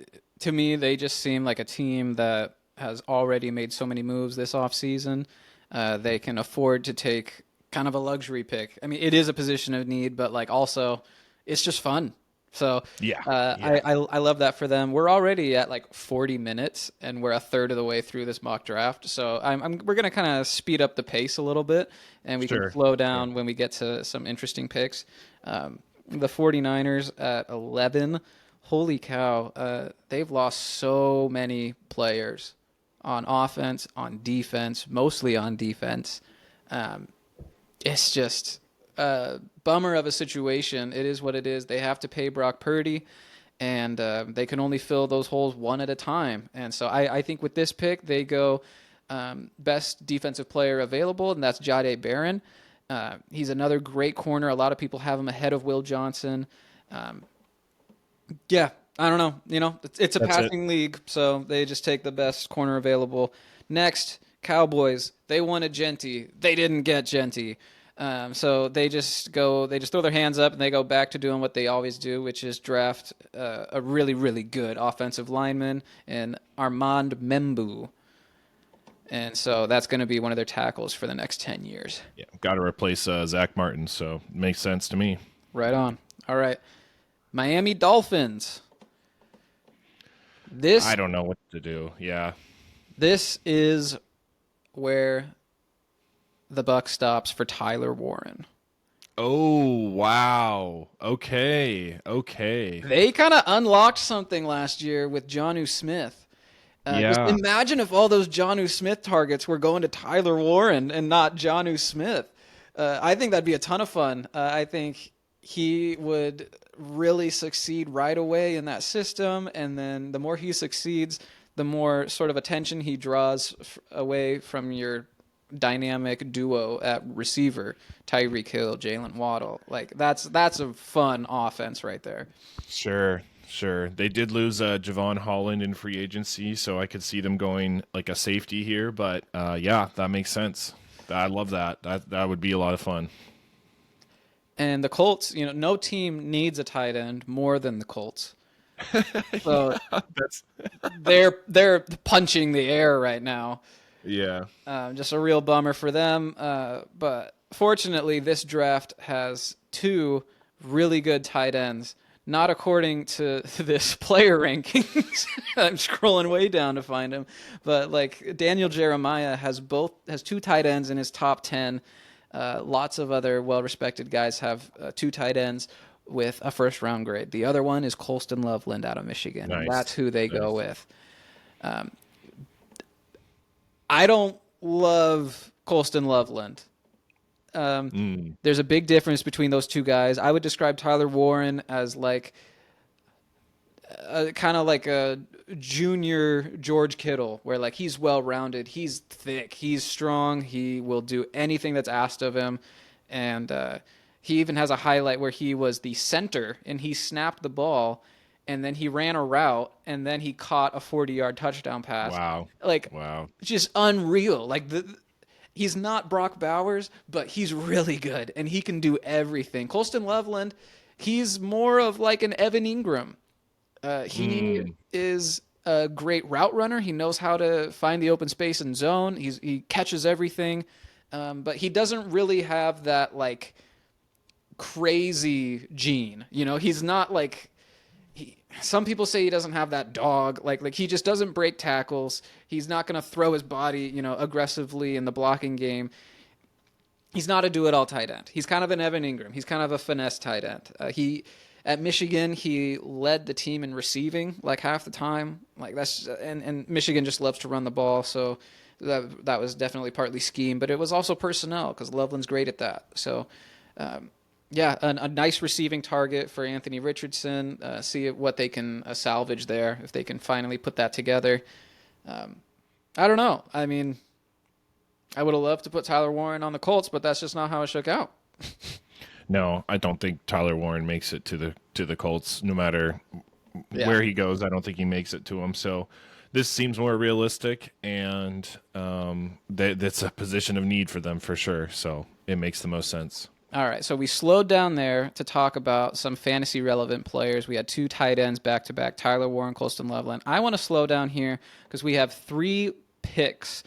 to me they just seem like a team that has already made so many moves this offseason. They can afford to take kind of a luxury pick. I mean, it is a position of need, but like also it's just fun. So Yeah, I, yeah, I love that for them. We're already at like 40 minutes, and we're a third of the way through this mock draft. So we're gonna kind of speed up the pace a little bit, and we can sure, slow sure. down when we get to some interesting picks. The 49ers at 11. Holy cow! They've lost so many players on offense, on defense, mostly on defense. Um, it's just a bummer of a situation. It is what it is. They have to pay Brock Purdy, and they can only fill those holes one at a time. And so I think with this pick, they go best defensive player available, and that's Jahdae Barron. He's another great corner. A lot of people have him ahead of Will Johnson. Um, yeah, I don't know. It's a That's it. passing league, so they just take the best corner available. Next, Cowboys. They wanted Genty. They didn't get Genty. So they just throw their hands up and they go back to doing what they always do, which is draft a really, really good offensive lineman in Armand Membu. And so that's going to be one of their tackles for the next 10 years. Yeah, got to replace Zach Martin, so makes sense to me. Right on. All right. Miami Dolphins. I This don't know what to do. Yeah. this is where the buck stops for Tyler Warren. Oh, wow. Okay. Okay. They kind of unlocked something last year with Jonnu Smith. Just Yeah. imagine if all those Jonnu Smith targets were going to Tyler Warren and not Jonnu Smith. I think that'd be a ton of fun. I think he would really succeed right away in that system, and then the more he succeeds, the more sort of attention he draws away from your dynamic duo at receiver, Tyreek Hill, Jalen Waddle. Like that's a fun offense right there. Sure. Sure. They did lose Javon Holland in free agency, so I could see them going like a safety here. But yeah, that makes sense. I love that. That would be a lot of fun. And the Colts, no team needs a tight end more than the Colts. So That's they're punching the air right now. yeah. Just a real bummer for them. But fortunately, this draft has two really good tight ends. Not according to this player rankings. I'm scrolling way down to find him, but like Daniel Jeremiah has two tight ends in his top 10. Lots of other well-respected guys have two tight ends with a first-round grade. The other one is Colston Loveland out of Michigan, and Nice. that's who they Nice. go with. I don't love Colston Loveland. There's a big difference between those two guys. I would describe Tyler Warren as like kind of like a junior George Kittle, where like he's well-rounded, he's thick, he's strong, he will do anything that's asked of him, and he even has a highlight where he was the center and he snapped the ball, and then he ran a route, and then he caught a 40-yard touchdown pass. Wow. Like, Wow. just unreal. Like he's not Brock Bowers, but he's really good, and he can do everything. Colston Loveland, he's more of like an Evan Ingram. He is a great route runner. He knows how to find the open space and zone. He catches everything, but he doesn't really have that like crazy gene. He's not like some people say he doesn't have that dog. Like he just doesn't break tackles. He's not going to throw his body, aggressively in the blocking game. He's not a do-it-all tight end. He's kind of an Evan Ingram. He's kind of a finesse tight end. At Michigan, he led the team in receiving like half the time. Like and Michigan just loves to run the ball, so that was definitely partly scheme, but it was also personnel because Loveland's great at that. So, yeah, a nice receiving target for Anthony Richardson. See what they can salvage there if they can finally put that together. I don't know. I mean, I would have loved to put Tyler Warren on the Colts, but that's just not how it shook out. No, I don't think Tyler Warren makes it to the Colts. No matter Yeah. where he goes, I don't think he makes it to them. So this seems more realistic, and that's a position of need for them for sure. So it makes the most sense. All right, so we slowed down there to talk about some fantasy relevant players. We had 2 tight ends back to back, Tyler Warren, Colston Loveland. I want to slow down here because we have 3 picks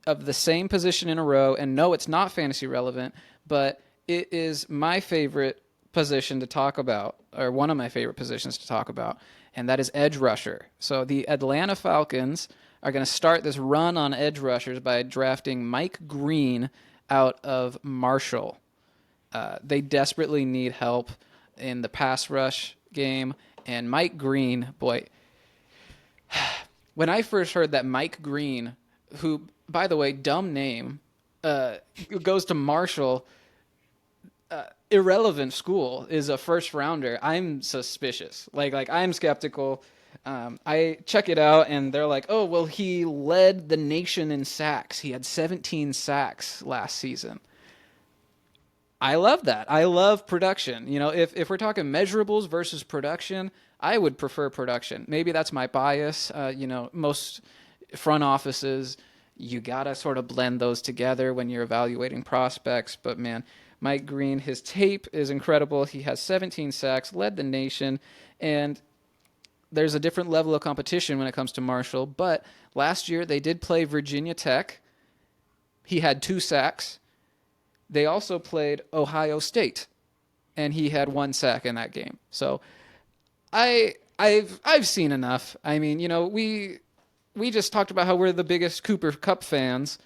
of the same position in a row. And no, it's not fantasy relevant, but it is my favorite position to talk about, or one of my favorite positions to talk about, and that is edge rusher. So the Atlanta Falcons are going to start this run on edge rushers by drafting Mike Green out of Marshall. They desperately need help in the pass rush game. And Mike Green, boy, when I first heard that Mike Green, who, by the way, dumb name, goes to Marshall, irrelevant school, is a first rounder, I'm suspicious. Like I'm skeptical. I check it out, and they're like, oh, well, he led the nation in sacks. He had 17 sacks last season. I love that. I love production. You know, if we're talking measurables versus production, I would prefer production. Maybe that's my bias. Most front offices, you got to sort of blend those together when you're evaluating prospects. But, man, Mike Green, his tape is incredible. He has 17 sacks, led the nation, and there's a different level of competition when it comes to Marshall. But last year they did play Virginia Tech. He had 2 sacks. They also played Ohio State, and he had 1 sack in that game. So I've seen enough. I mean, we just talked about how we're the biggest Cooper Kupp fans,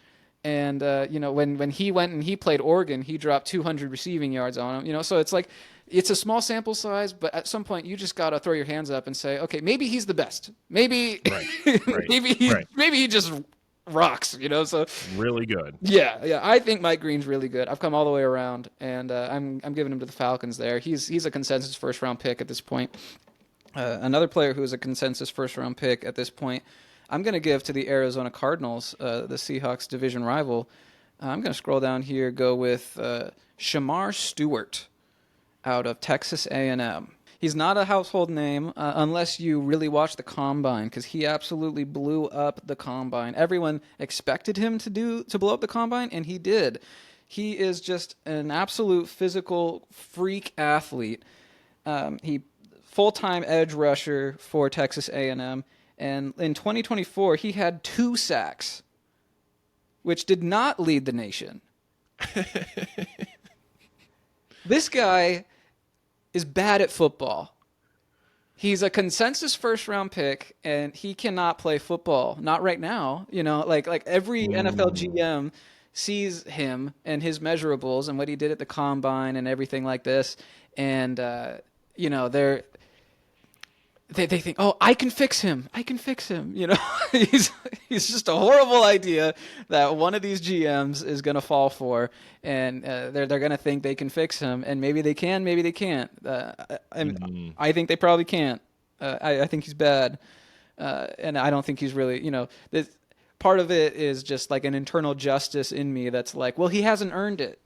and when he went and he played Oregon, he dropped 200 receiving yards on him. So it's like, it's a small sample size, but at some point you just got to throw your hands up and say, okay, maybe he's the best. Maybe maybe he just rocks, so really good. Yeah, I think Mike Green's really good. I've come all the way around, and I'm giving him to the Falcons there. He's a consensus first round pick at this point. Another player who is a consensus first round pick at this point, I'm going to give to the Arizona Cardinals, the Seahawks division rival. I'm going to scroll down here, go with Jamar Stewart out of Texas A&M. He's not a household name unless you really watch the Combine, because he absolutely blew up the Combine. Everyone expected him to blow up the Combine, and he did. He is just an absolute physical freak athlete. He full-time edge rusher for Texas A&M, and in 2024 he had 2 sacks, which did not lead the nation. This guy is bad at football. He's a consensus first round pick, and he cannot play football. Not right now. Like every NFL GM sees him and his measurables and what he did at the Combine and everything like this, and they think, oh, I can fix him. He's just a horrible idea that one of these GMs is going to fall for, and they're going to think they can fix him, and maybe they can, maybe they can't. I think they probably can't. I think he's bad, and I don't think he's really, this, part of it is just like an internal justice in me that's like, well, he hasn't earned it.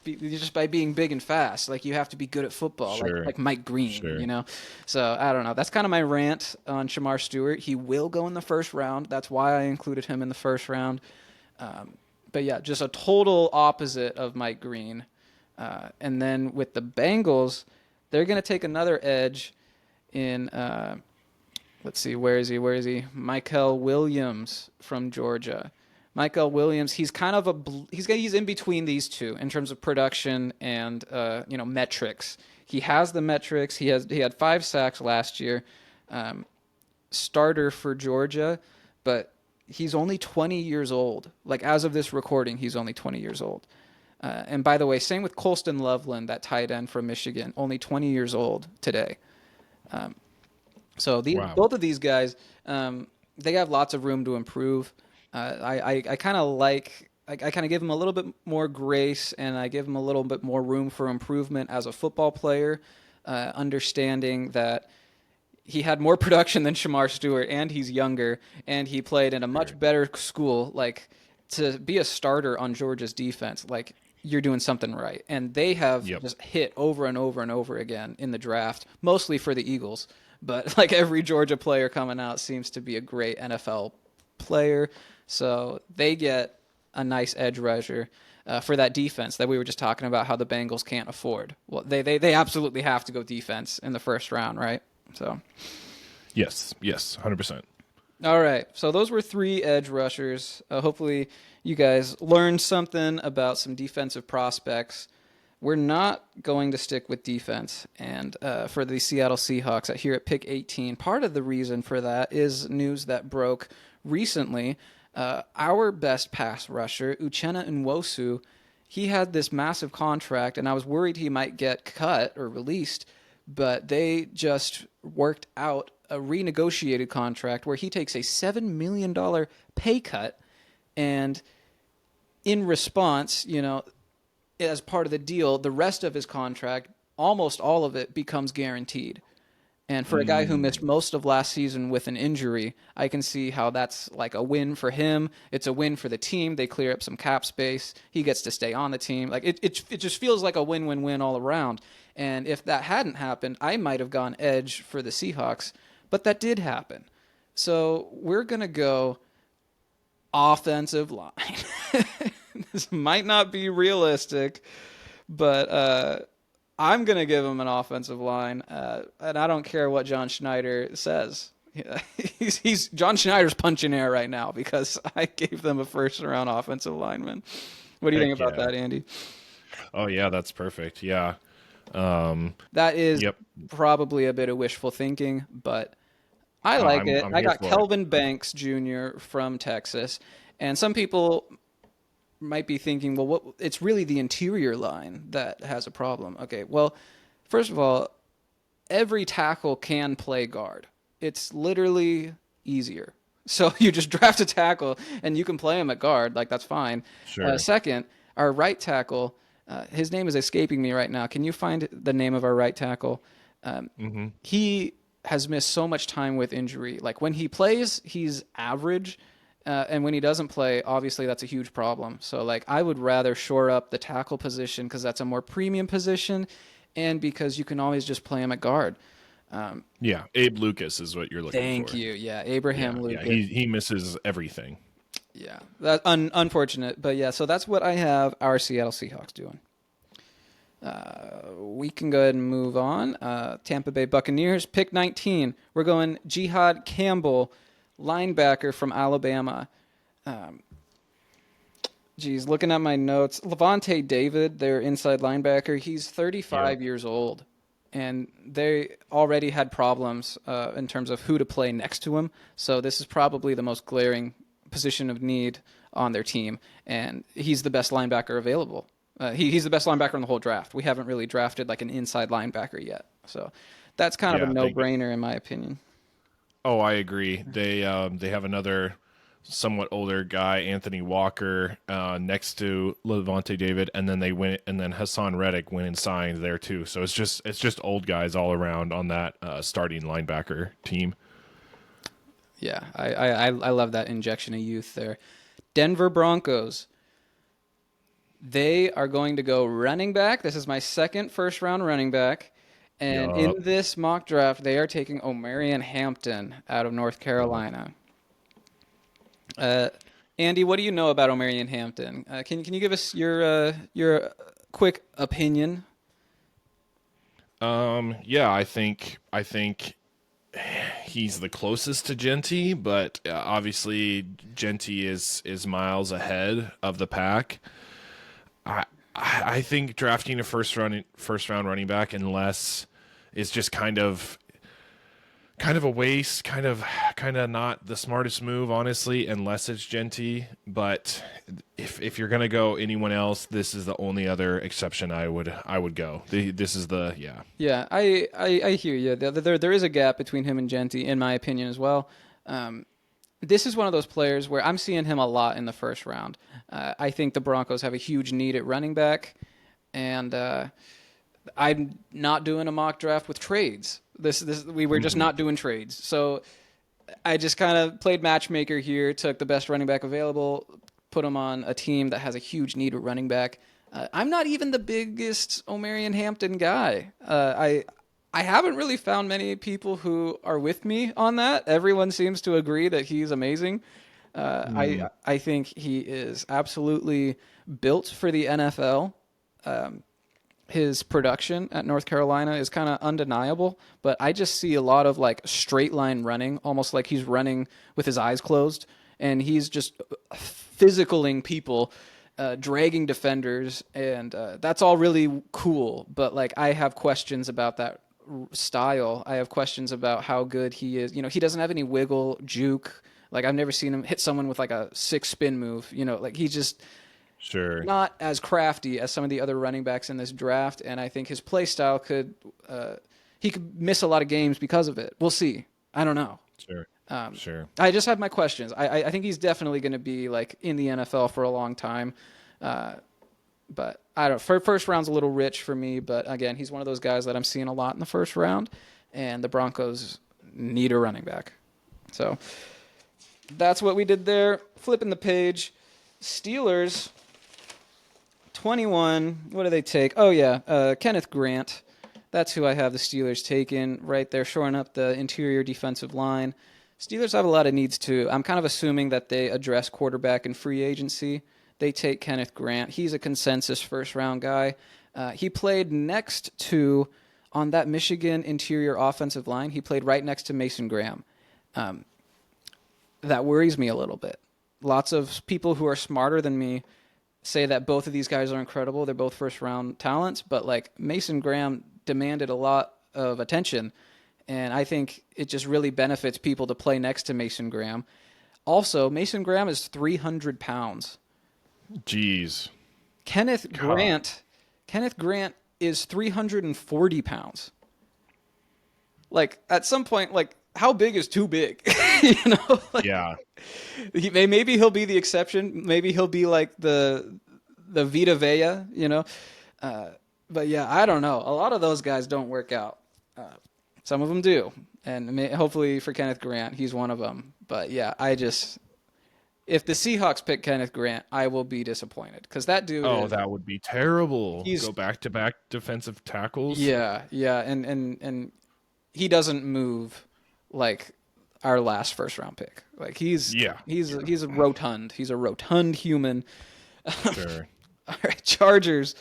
Just by being big and fast, like you have to be good at football, sure. like Mike Green, So I don't know. That's kind of my rant on Jamar Stewart. He will go in the first round. That's why I included him in the first round. But yeah, just a total opposite of Mike Green. And then with the Bengals, they're going to take another edge in. Let's see, where is he? Michael Williams from Georgia. Michael Williams, he's kind of he's in between these two in terms of production and metrics. He has the metrics. He had 5 sacks last year, starter for Georgia, but he's only 20 years old. Like as of this recording, he's only 20 years old. And by the way, same with Colston Loveland, that tight end from Michigan, only 20 years old today. So both of these guys, they have lots of room to improve. I kind of give him a little bit more grace, and I give him a little bit more room for improvement as a football player, understanding that he had more production than Jamar Stewart, and he's younger, and he played in a much better school. Like, to be a starter on Georgia's defense, like, you're doing something right. And they have just hit over and over and over again in the draft, mostly for the Eagles. but like every Georgia player coming out seems to be a great NFL player. So they get a nice edge rusher for that defense that we were just talking about how the Bengals can't afford. Well, they absolutely have to go defense in the first round, right? So Yes, 100%. all right. So those were 3 edge rushers. Hopefully you guys learned something about some defensive prospects. We're not going to stick with defense. And for the Seattle Seahawks here at pick 18, part of the reason for that is news that broke recently. Our best pass rusher, Uchenna Nwosu, he had this massive contract, and I was worried he might get cut or released, but they just worked out a renegotiated contract where he takes a $7 million pay cut, and in response, as part of the deal, the rest of his contract, almost all of it, becomes guaranteed. And for a guy who missed most of last season with an injury, I can see how that's like a win for him. It's a win for the team. They clear up some cap space. He gets to stay on the team. Like it just feels like a win-win-win all around. And if that hadn't happened, I might have gone edge for the Seahawks, but that did happen. So we're going to go offensive line. This might not be realistic, but I'm going to give him an offensive line, and I don't care what John Schneider says. He's John Schneider's punching air right now because I gave them a first-round offensive lineman. What do you think about that, Andy? Oh, yeah, that's perfect. Yeah. That is probably a bit of wishful thinking, but I like it. I got Kelvin Banks Jr. from Texas, and some people might be thinking, well, it's really the interior line that has a problem. Okay, well, first of all, every tackle can play guard. It's literally easier. So you just draft a tackle and you can play him at guard. Like, that's fine. Sure. Second, our right tackle, his name is escaping me right now. Can you find the name of our right tackle? He has missed so much time with injury. Like, when he plays, he's average. And when he doesn't play, obviously that's a huge problem. So, like, I would rather shore up the tackle position because that's a more premium position and because you can always just play him at guard. Yeah, Abe Lucas is what you're looking for. Thank you. Yeah, Abraham Lucas. Yeah, he misses everything. Yeah, that's unfortunate. But, yeah, so that's what I have our Seattle Seahawks doing. We can go ahead and move on. Tampa Bay Buccaneers, pick 19. We're going Jihad Campbell, linebacker from Alabama. Looking at my notes, Levante David, their inside linebacker, he's 35 years old, and they already had problems in terms of who to play next to him. So this is probably the most glaring position of need on their team, and he's the best linebacker available. He's the best linebacker in the whole draft. We haven't really drafted like an inside linebacker yet, so that's kind of a no-brainer in my opinion. Oh, I agree. They have another somewhat older guy, Anthony Walker, next to Levante David, and then they went, and then Hassan Reddick went and signed there too. So it's just old guys all around on that starting linebacker team. Yeah, I love that injection of youth there. Denver Broncos. They are going to go running back. This is my second first-round running back. And in this mock draft, they are taking Omarion Hampton out of North Carolina. Andy, what do you know about Omarion Hampton? Can you give us your quick opinion? Yeah, I think he's the closest to Genty, but obviously Genty is miles ahead of the pack. I think drafting a first round running back, unless is just kind of a waste, kind of not the smartest move, honestly, unless it's Genty. But if you're gonna go anyone else, this is the only other exception I would go. This is the Yeah, I hear you. There is a gap between him and Genty, in my opinion, as well. This is one of those players where I'm seeing him a lot in the first round. I think the Broncos have a huge need at running back, and I'm not doing a mock draft with trades. We were just not doing trades. So I just kind of played matchmaker here, took the best running back available, put him on a team that has a huge need at running back. I'm not even the biggest Omarion Hampton guy. I haven't really found many people who are with me on that. Everyone seems to agree that he's amazing. Mm, I think he is absolutely built for the NFL. His production at North Carolina is kind of undeniable, but I just see a lot of like straight line running, almost like he's running with his eyes closed, and he's just physicaling people, dragging defenders, and that's all really cool. But like, I have questions about that style. I have questions about how good he is. He doesn't have any wiggle, juke. Like I've never seen him hit someone with like a six spin move. Like he's just sure. not as crafty as some of the other running backs in this draft, and I think his play style he could miss a lot of games because of it. We'll see. I don't know. Sure. Sure. I just have my questions. I think he's definitely going to be like in the NFL for a long time, but I don't. First round's a little rich for me, but again, he's one of those guys that I'm seeing a lot in the first round, and the Broncos need a running back. So that's what we did there. Flipping the page, Steelers. 21. What do they take? Oh, yeah. Kenneth Grant. That's who I have the Steelers taking right there, shoring up the interior defensive line. Steelers have a lot of needs, too. I'm kind of assuming that they address quarterback in free agency. They take Kenneth Grant. He's a consensus first-round guy. He played next to, on that Michigan interior offensive line, he played right next to Mason Graham. That worries me a little bit. Lots of people who are smarter than me say that both of these guys are incredible. They're both first round talents, but like Mason Graham demanded a lot of attention, and I think it just really benefits people to play next to Mason Graham. Also, Mason Graham is 300 pounds. Jeez. Kenneth God. Grant, Kenneth Grant is 340 pounds. Like at some point, like how big is too big? Like, Yeah. maybe he'll be the exception. Maybe he'll be like the Vita Vea. But yeah, I don't know. A lot of those guys don't work out. Some of them do, and hopefully for Kenneth Grant, he's one of them. But yeah, if the Seahawks pick Kenneth Grant, I will be disappointed because that dude Oh, is that would be terrible. he's Go back to back defensive tackles. yeah, and he doesn't move like our last first round pick. Like Yeah. he's a rotund. He's a rotund human. Sure. All right, Chargers.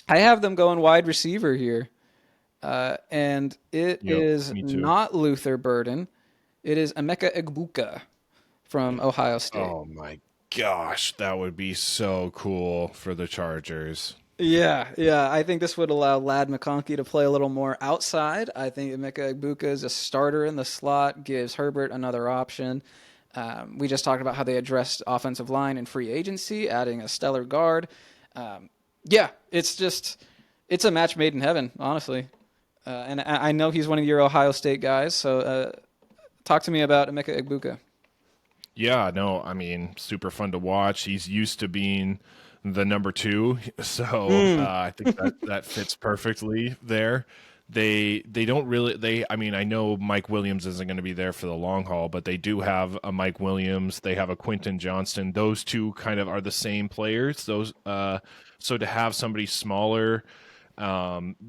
I have them going wide receiver here, and it Yep. is Me too. not Luther Burden. It is Emeka Egbuka from Ohio State. Oh my gosh, that would be so cool for the Chargers. Yeah. I think this would allow Lad McConkey to play a little more outside. I think Emeka Egbuka is a starter in the slot, gives Herbert another option. We just talked about how they addressed offensive line and free agency, adding a stellar guard. Yeah, it's a match made in heaven, honestly. And I know he's one of your Ohio State guys, so talk to me about Emeka Egbuka. Yeah, no, I mean, super fun to watch. He's used to being the number two, so I think that fits perfectly there. They don't really they I mean I know Mike Williams isn't going to be there for the long haul, but they do have a Mike Williams, they have a Quentin Johnston. Those two kind of are the same players. Those so to have somebody smaller,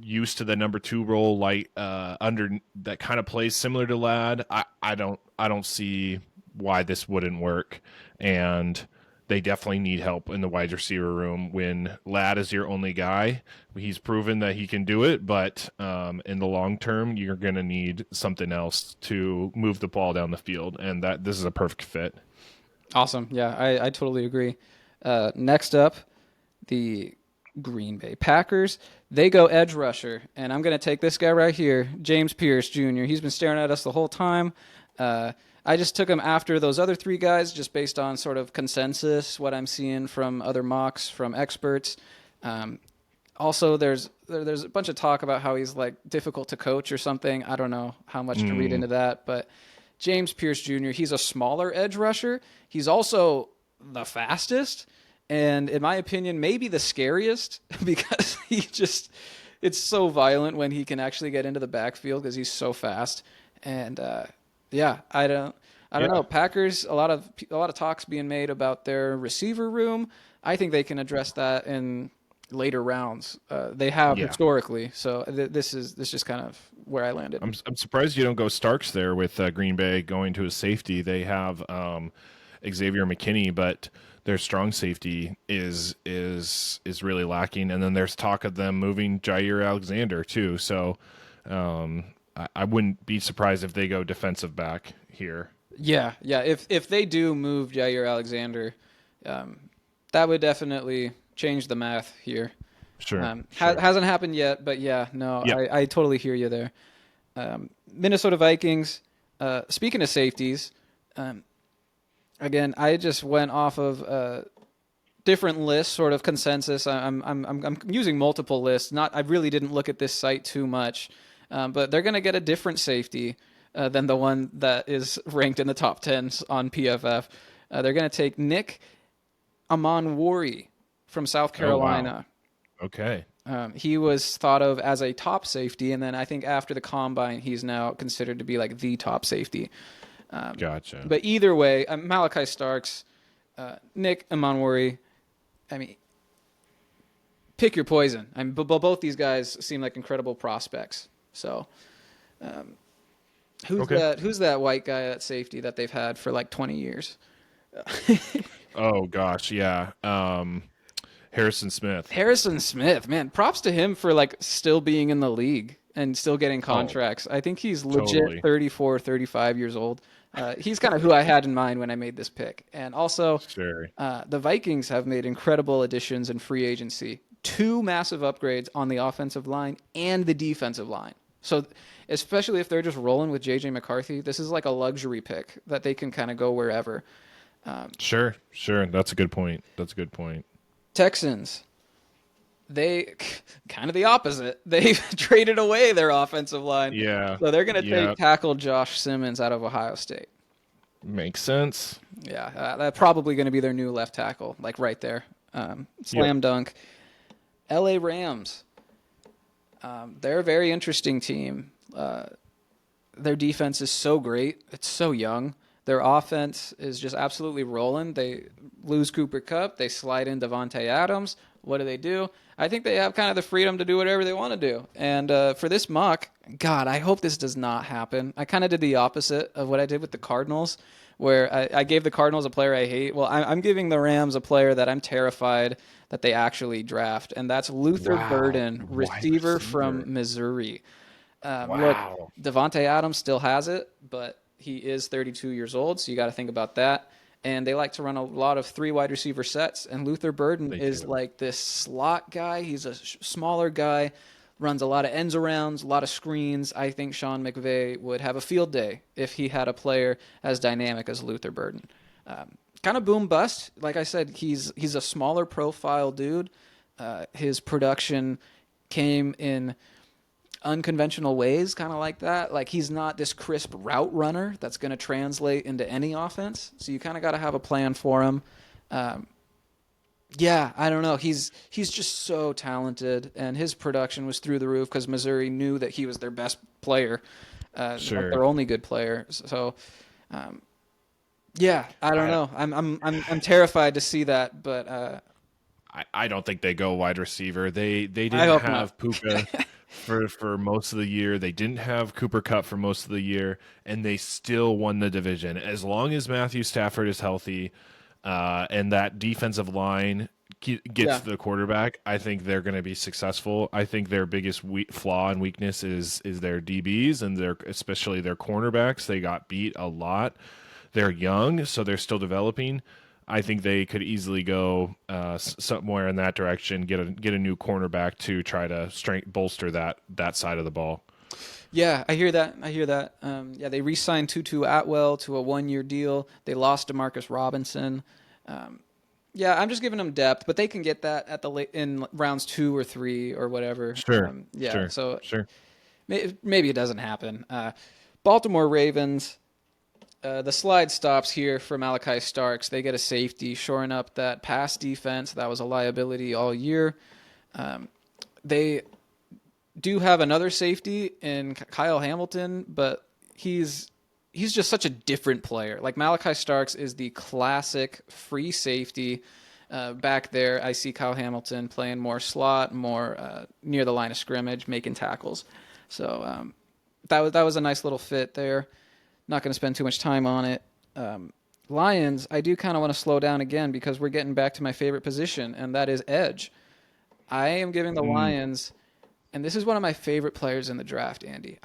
used to the number two role, like under that kind of plays similar to Lad, I don't see why this wouldn't work. And they definitely need help in the wide receiver room when Ladd is your only guy. He's proven that he can do it, but in the long term, you're going to need something else to move the ball down the field, and that this is a perfect fit. Awesome. Yeah, I totally agree. Next up, the Green Bay Packers. They go edge rusher, and I'm going to take this guy right here, James Pierce Jr. He's been staring at us the whole time. I just took him after those other three guys just based on sort of consensus, what I'm seeing from other mocks, from experts. Also, there's a bunch of talk about how he's like difficult to coach or something. I don't know how much to read into that, but James Pierce Jr., he's a smaller edge rusher. He's also the fastest, and in my opinion, maybe the scariest because it's so violent when he can actually get into the backfield because he's so fast. And yeah, I don't know. Packers, a lot of talks being made about their receiver room. I think they can address that in later rounds. They have Yeah. historically, so this is just kind of where I landed. I'm surprised you don't go Starks there with Green Bay going to a safety. They have Xavier McKinney, but their strong safety is really lacking. And then there's talk of them moving Jair Alexander too. So I wouldn't be surprised if they go defensive back here. Yeah, yeah. If they do move Jair Alexander, that would definitely change the math here. Sure, sure. Hasn't happened yet, but yeah, no, Yep. I totally hear you there. Minnesota Vikings. Speaking of safeties, again, I just went off of different lists, sort of consensus. I'm using multiple lists. I really didn't look at this site too much, but they're going to get a different safety than the one that is ranked in the top 10 on PFF. They're going to take Nick Amanwori from South Carolina. Oh, wow. Okay. He was thought of as a top safety, and then I think after the combine, he's now considered to be like the top safety. Gotcha. But either way, Malachi Starks, Nick Amanwori, I mean, pick your poison. I mean, both these guys seem like incredible prospects. So, who's that white guy at safety that they've had for like 20 years? Oh gosh, yeah. Harrison Smith. Harrison Smith, man, props to him for like still being in the league and still getting Oh, contracts. I think he's legit totally. 34, 35 years old. He's kind of who I had in mind when I made this pick. And also, Sure. the Vikings have made incredible additions in free agency. 2 massive upgrades on the offensive line and the defensive line. So, especially if they're just rolling with J.J. McCarthy, this is like a luxury pick that they can kind of go wherever. Sure. That's a good point. Texans, they kind of the opposite. They traded away their offensive line. Yeah. So they're going to Yeah. take tackle Josh Simmons out of Ohio State. Makes sense. Yeah, that's probably going to be their new left tackle, like right there. Slam dunk. LA Rams, they're a very interesting team. Their defense is so great. It's so young. Their offense is just absolutely rolling. They lose Cooper Kupp. They slide in Devontae Adams. What do? I think they have kind of the freedom to do whatever they want to do. And for this mock, God, I hope this does not happen. I kind of did the opposite of what I did with the Cardinals, where I gave the Cardinals a player I hate. Well, I'm giving the Rams a player that I'm terrified that they actually draft, and that's Luther Wow. Burden, Wide receiver receiver. from Missouri. Look, Wow. Devontae Adams still has it, but he is 32 years old, so you got to think about that. And they like to run a lot of 3 wide receiver sets, and Luther Burden They is do. like this slot guy. He's a smaller guy, runs a lot of ends arounds, a lot of screens. I think Sean McVay would have a field day if he had a player as dynamic as Luther Burden. Kind of boom bust. Like I said, he's a smaller profile dude. His production came in unconventional ways, kind of like that. Like he's not this crisp route runner that's going to translate into any offense. So you kind of got to have a plan for him. Yeah, I don't know. He's just so talented, and his production was through the roof because Missouri knew that he was their best player, like Sure. their only good player. So, yeah, I don't know. I'm terrified to see that, but I don't think they go wide receiver. They I didn't hope have not. Puka for most of the year. They didn't have Cooper Kupp for most of the year, and they still won the division. As long as Matthew Stafford is healthy, and that defensive line gets the quarterback, I think they're going to be successful. I think their biggest flaw and weakness is their DBs and especially their cornerbacks. They got beat a lot. They're young, so they're still developing. I think they could easily go somewhere in that direction, get a new cornerback to try to bolster that side of the ball. Yeah, I hear that. Yeah, they re-signed Tutu Atwell to a 1-year deal. They lost DeMarcus Robinson. Yeah, I'm just giving them depth, but they can get that at in rounds 2 or 3 or whatever. Sure. Yeah, so Sure. maybe it doesn't happen. Baltimore Ravens. The slide stops here for Malachi Starks. They get a safety, shoring up that pass defense. That was a liability all year. They do have another safety in Kyle Hamilton, but he's just such a different player. Like Malachi Starks is the classic free safety. Back there, I see Kyle Hamilton playing more slot, more near the line of scrimmage, making tackles. So that was a nice little fit there. Not going to spend too much time on it. Lions, I do kind of want to slow down again because we're getting back to my favorite position, and that is edge. I am giving the Lions, and this is one of my favorite players in the draft, Andy.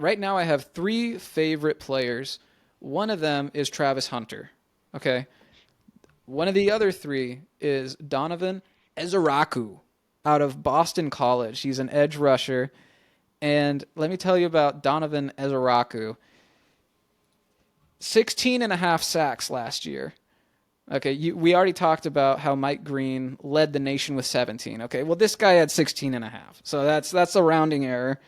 Right now I have 3 favorite players. One of them is Travis Hunter. Okay. One of the other 3 is Donovan Ezeraku out of Boston College. He's an edge rusher. And let me tell you about Donovan Ezeraku. 16 and a half sacks last year. Okay, we already talked about how Mike Green led the nation with 17. Okay, well, this guy had 16 and a half. So that's a rounding error.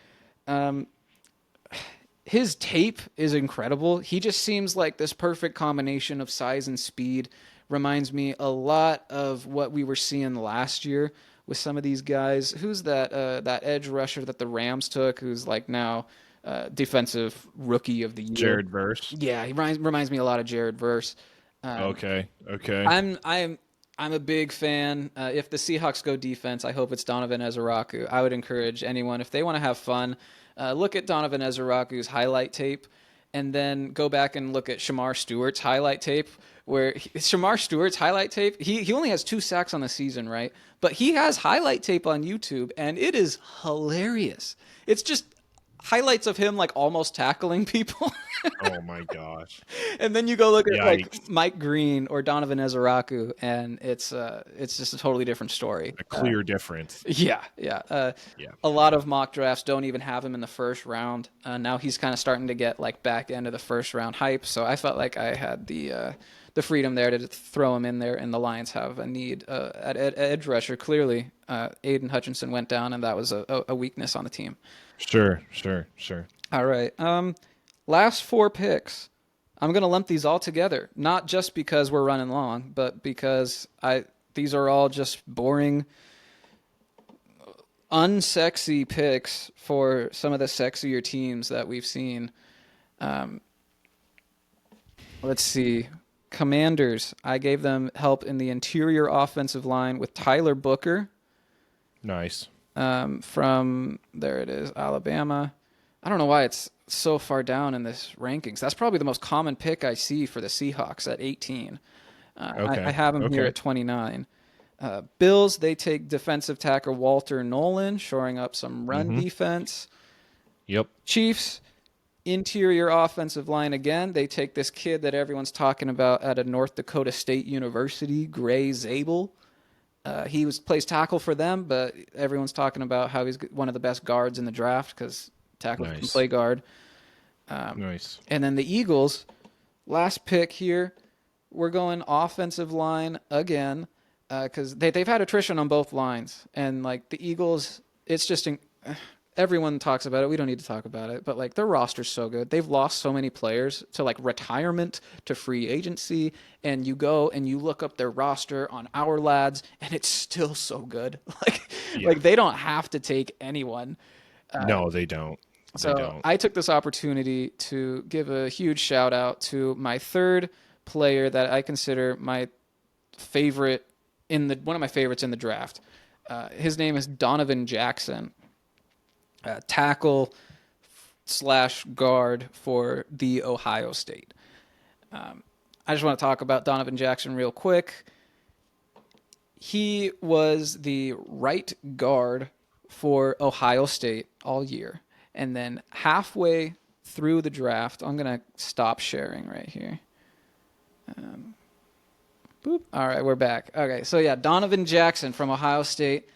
His tape is incredible. He just seems like this perfect combination of size and speed. Reminds me a lot of what we were seeing last year with some of these guys. Who's that edge rusher that the Rams took, who's like now defensive rookie of the year? Jared Verse. Yeah, he reminds me a lot of Jared Verse. Okay. I'm a big fan. If the Seahawks go defense, I hope it's Donovan Ezeraku. I would encourage anyone, if they want to have fun, look at Donovan Ezeraku's highlight tape, and then go back and look at Shamar Stewart's highlight tape. Shamar Stewart's highlight tape, he only has 2 sacks on the season, right? But he has highlight tape on YouTube, and it is hilarious. It's just highlights of him like almost tackling people. Oh my gosh. And then you go look at Yikes. like Mike Green or Donovan Ezeraku, and it's just a totally different story. A clear difference. Yeah. A lot of mock drafts don't even have him in the first round. Now he's kind of starting to get like back end of the first round hype. So I felt like I had the freedom there to throw him in there, and the Lions have a need at edge rusher. Clearly, Aiden Hutchinson went down, and that was a weakness on the team. Sure. All right. Last 4 picks. I'm going to lump these all together, not just because we're running long, but because these are all just boring, unsexy picks for some of the sexier teams that we've seen. Let's see. Commanders, I gave them help in the interior offensive line with Tyler Booker. Nice. From, there it is, Alabama. I don't know why it's so far down in this rankings. That's probably the most common pick I see for the Seahawks at 18. Okay. I have him here at 29. Bills, they take defensive tackle Walter Nolan, shoring up some run defense. Yep. Chiefs, interior offensive line again. They take this kid that everyone's talking about at a North Dakota State University, Gray Zabel. He plays tackle for them, but everyone's talking about how he's one of the best guards in the draft because tackles can play guard. Nice. And then the Eagles, last pick here, we're going offensive line again because they've had attrition on both lines. And like the Eagles, it's just everyone talks about it. We don't need to talk about it, but like their roster's so good. They've lost so many players to like retirement, to free agency, and you go and you look up their roster on Our Lads, and it's still so good. Like they don't have to take anyone. No, they don't. I took this opportunity to give a huge shout out to my third player that I consider my favorite one of my favorites in the draft. His name is Donovan Jackson. Tackle / guard for the Ohio State. I just want to talk about Donovan Jackson real quick. He was the right guard for Ohio State all year. And then halfway through the draft, I'm going to stop sharing right here. Boop. All right, we're back. Okay, so yeah, Donovan Jackson from Ohio State.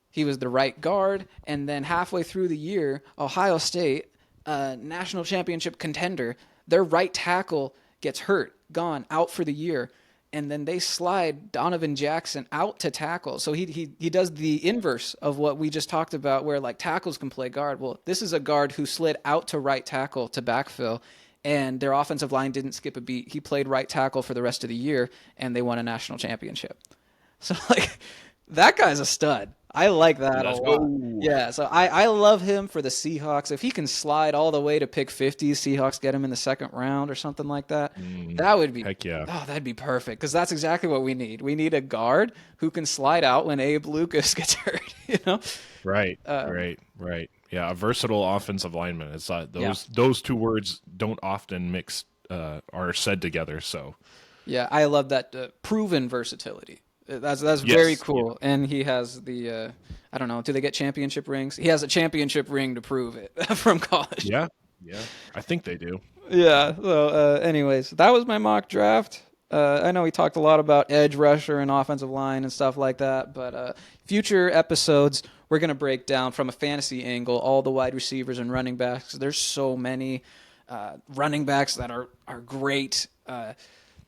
He was the right guard, and then halfway through the year, Ohio State, national championship contender, their right tackle gets hurt, gone, out for the year, and then they slide Donovan Jackson out to tackle. So he does the inverse of what we just talked about, where like tackles can play guard. Well, this is a guard who slid out to right tackle to backfill, and their offensive line didn't skip a beat. He played right tackle for the rest of the year, and they won a national championship. So like that guy's a stud. I like that Let's a lot. go. Yeah, so I love him for the Seahawks. If he can slide all the way to pick 50, Seahawks get him in the second round or something like that, that would be, Heck yeah. oh, that'd be perfect because that's exactly what we need. We need a guard who can slide out when Abe Lucas gets hurt, you know? Right. Right. Yeah, a versatile offensive lineman. It's Yeah. those two words don't often mix are said together. So Yeah, I love that proven versatility. That's very yes, cool. And he has the I don't know, do they get championship rings? He has a championship ring to prove it from college. yeah, yeah. I think they do. Yeah. So, anyways, that was my mock draft. I know we talked a lot about edge rusher and offensive line and stuff like that, but future episodes we're gonna break down from a fantasy angle all the wide receivers and running backs. There's so many running backs that are great.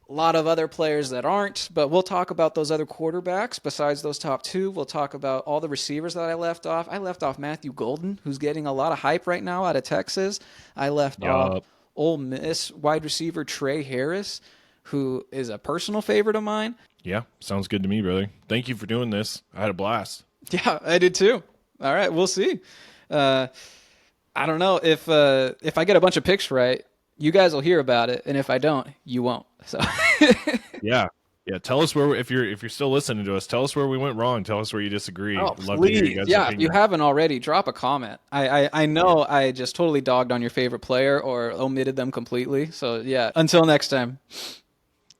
A lot of other players that aren't, but we'll talk about those other quarterbacks besides those top two. We'll talk about all the receivers that I left off. I left off Matthew Golden, who's getting a lot of hype right now out of Texas. I left off Ole Miss wide receiver Trey Harris, who is a personal favorite of mine. Yeah, sounds good to me, brother. Thank you for doing this. I had a blast. Yeah, I did too. All right, we'll see. I don't know if I get a bunch of picks right, you guys will hear about it, and if I don't, you won't. So Yeah. Yeah, tell us where if you're still listening to us, tell us where we went wrong. Tell us where you disagree. Oh, Love to hear please. you guys' Yeah, if you opinion. haven't already, drop a comment. I know I just totally dogged on your favorite player or omitted them completely. So, yeah, until next time.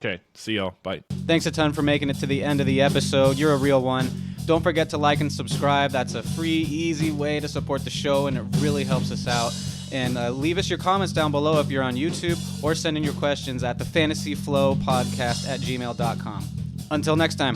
Okay, see y'all. Bye. Thanks a ton for making it to the end of the episode. You're a real one. Don't forget to like and subscribe. That's a free, easy way to support the show, and it really helps us out. And leave us your comments down below if you're on YouTube, or send in your questions at thefantasyflowpodcast@gmail.com. Until next time.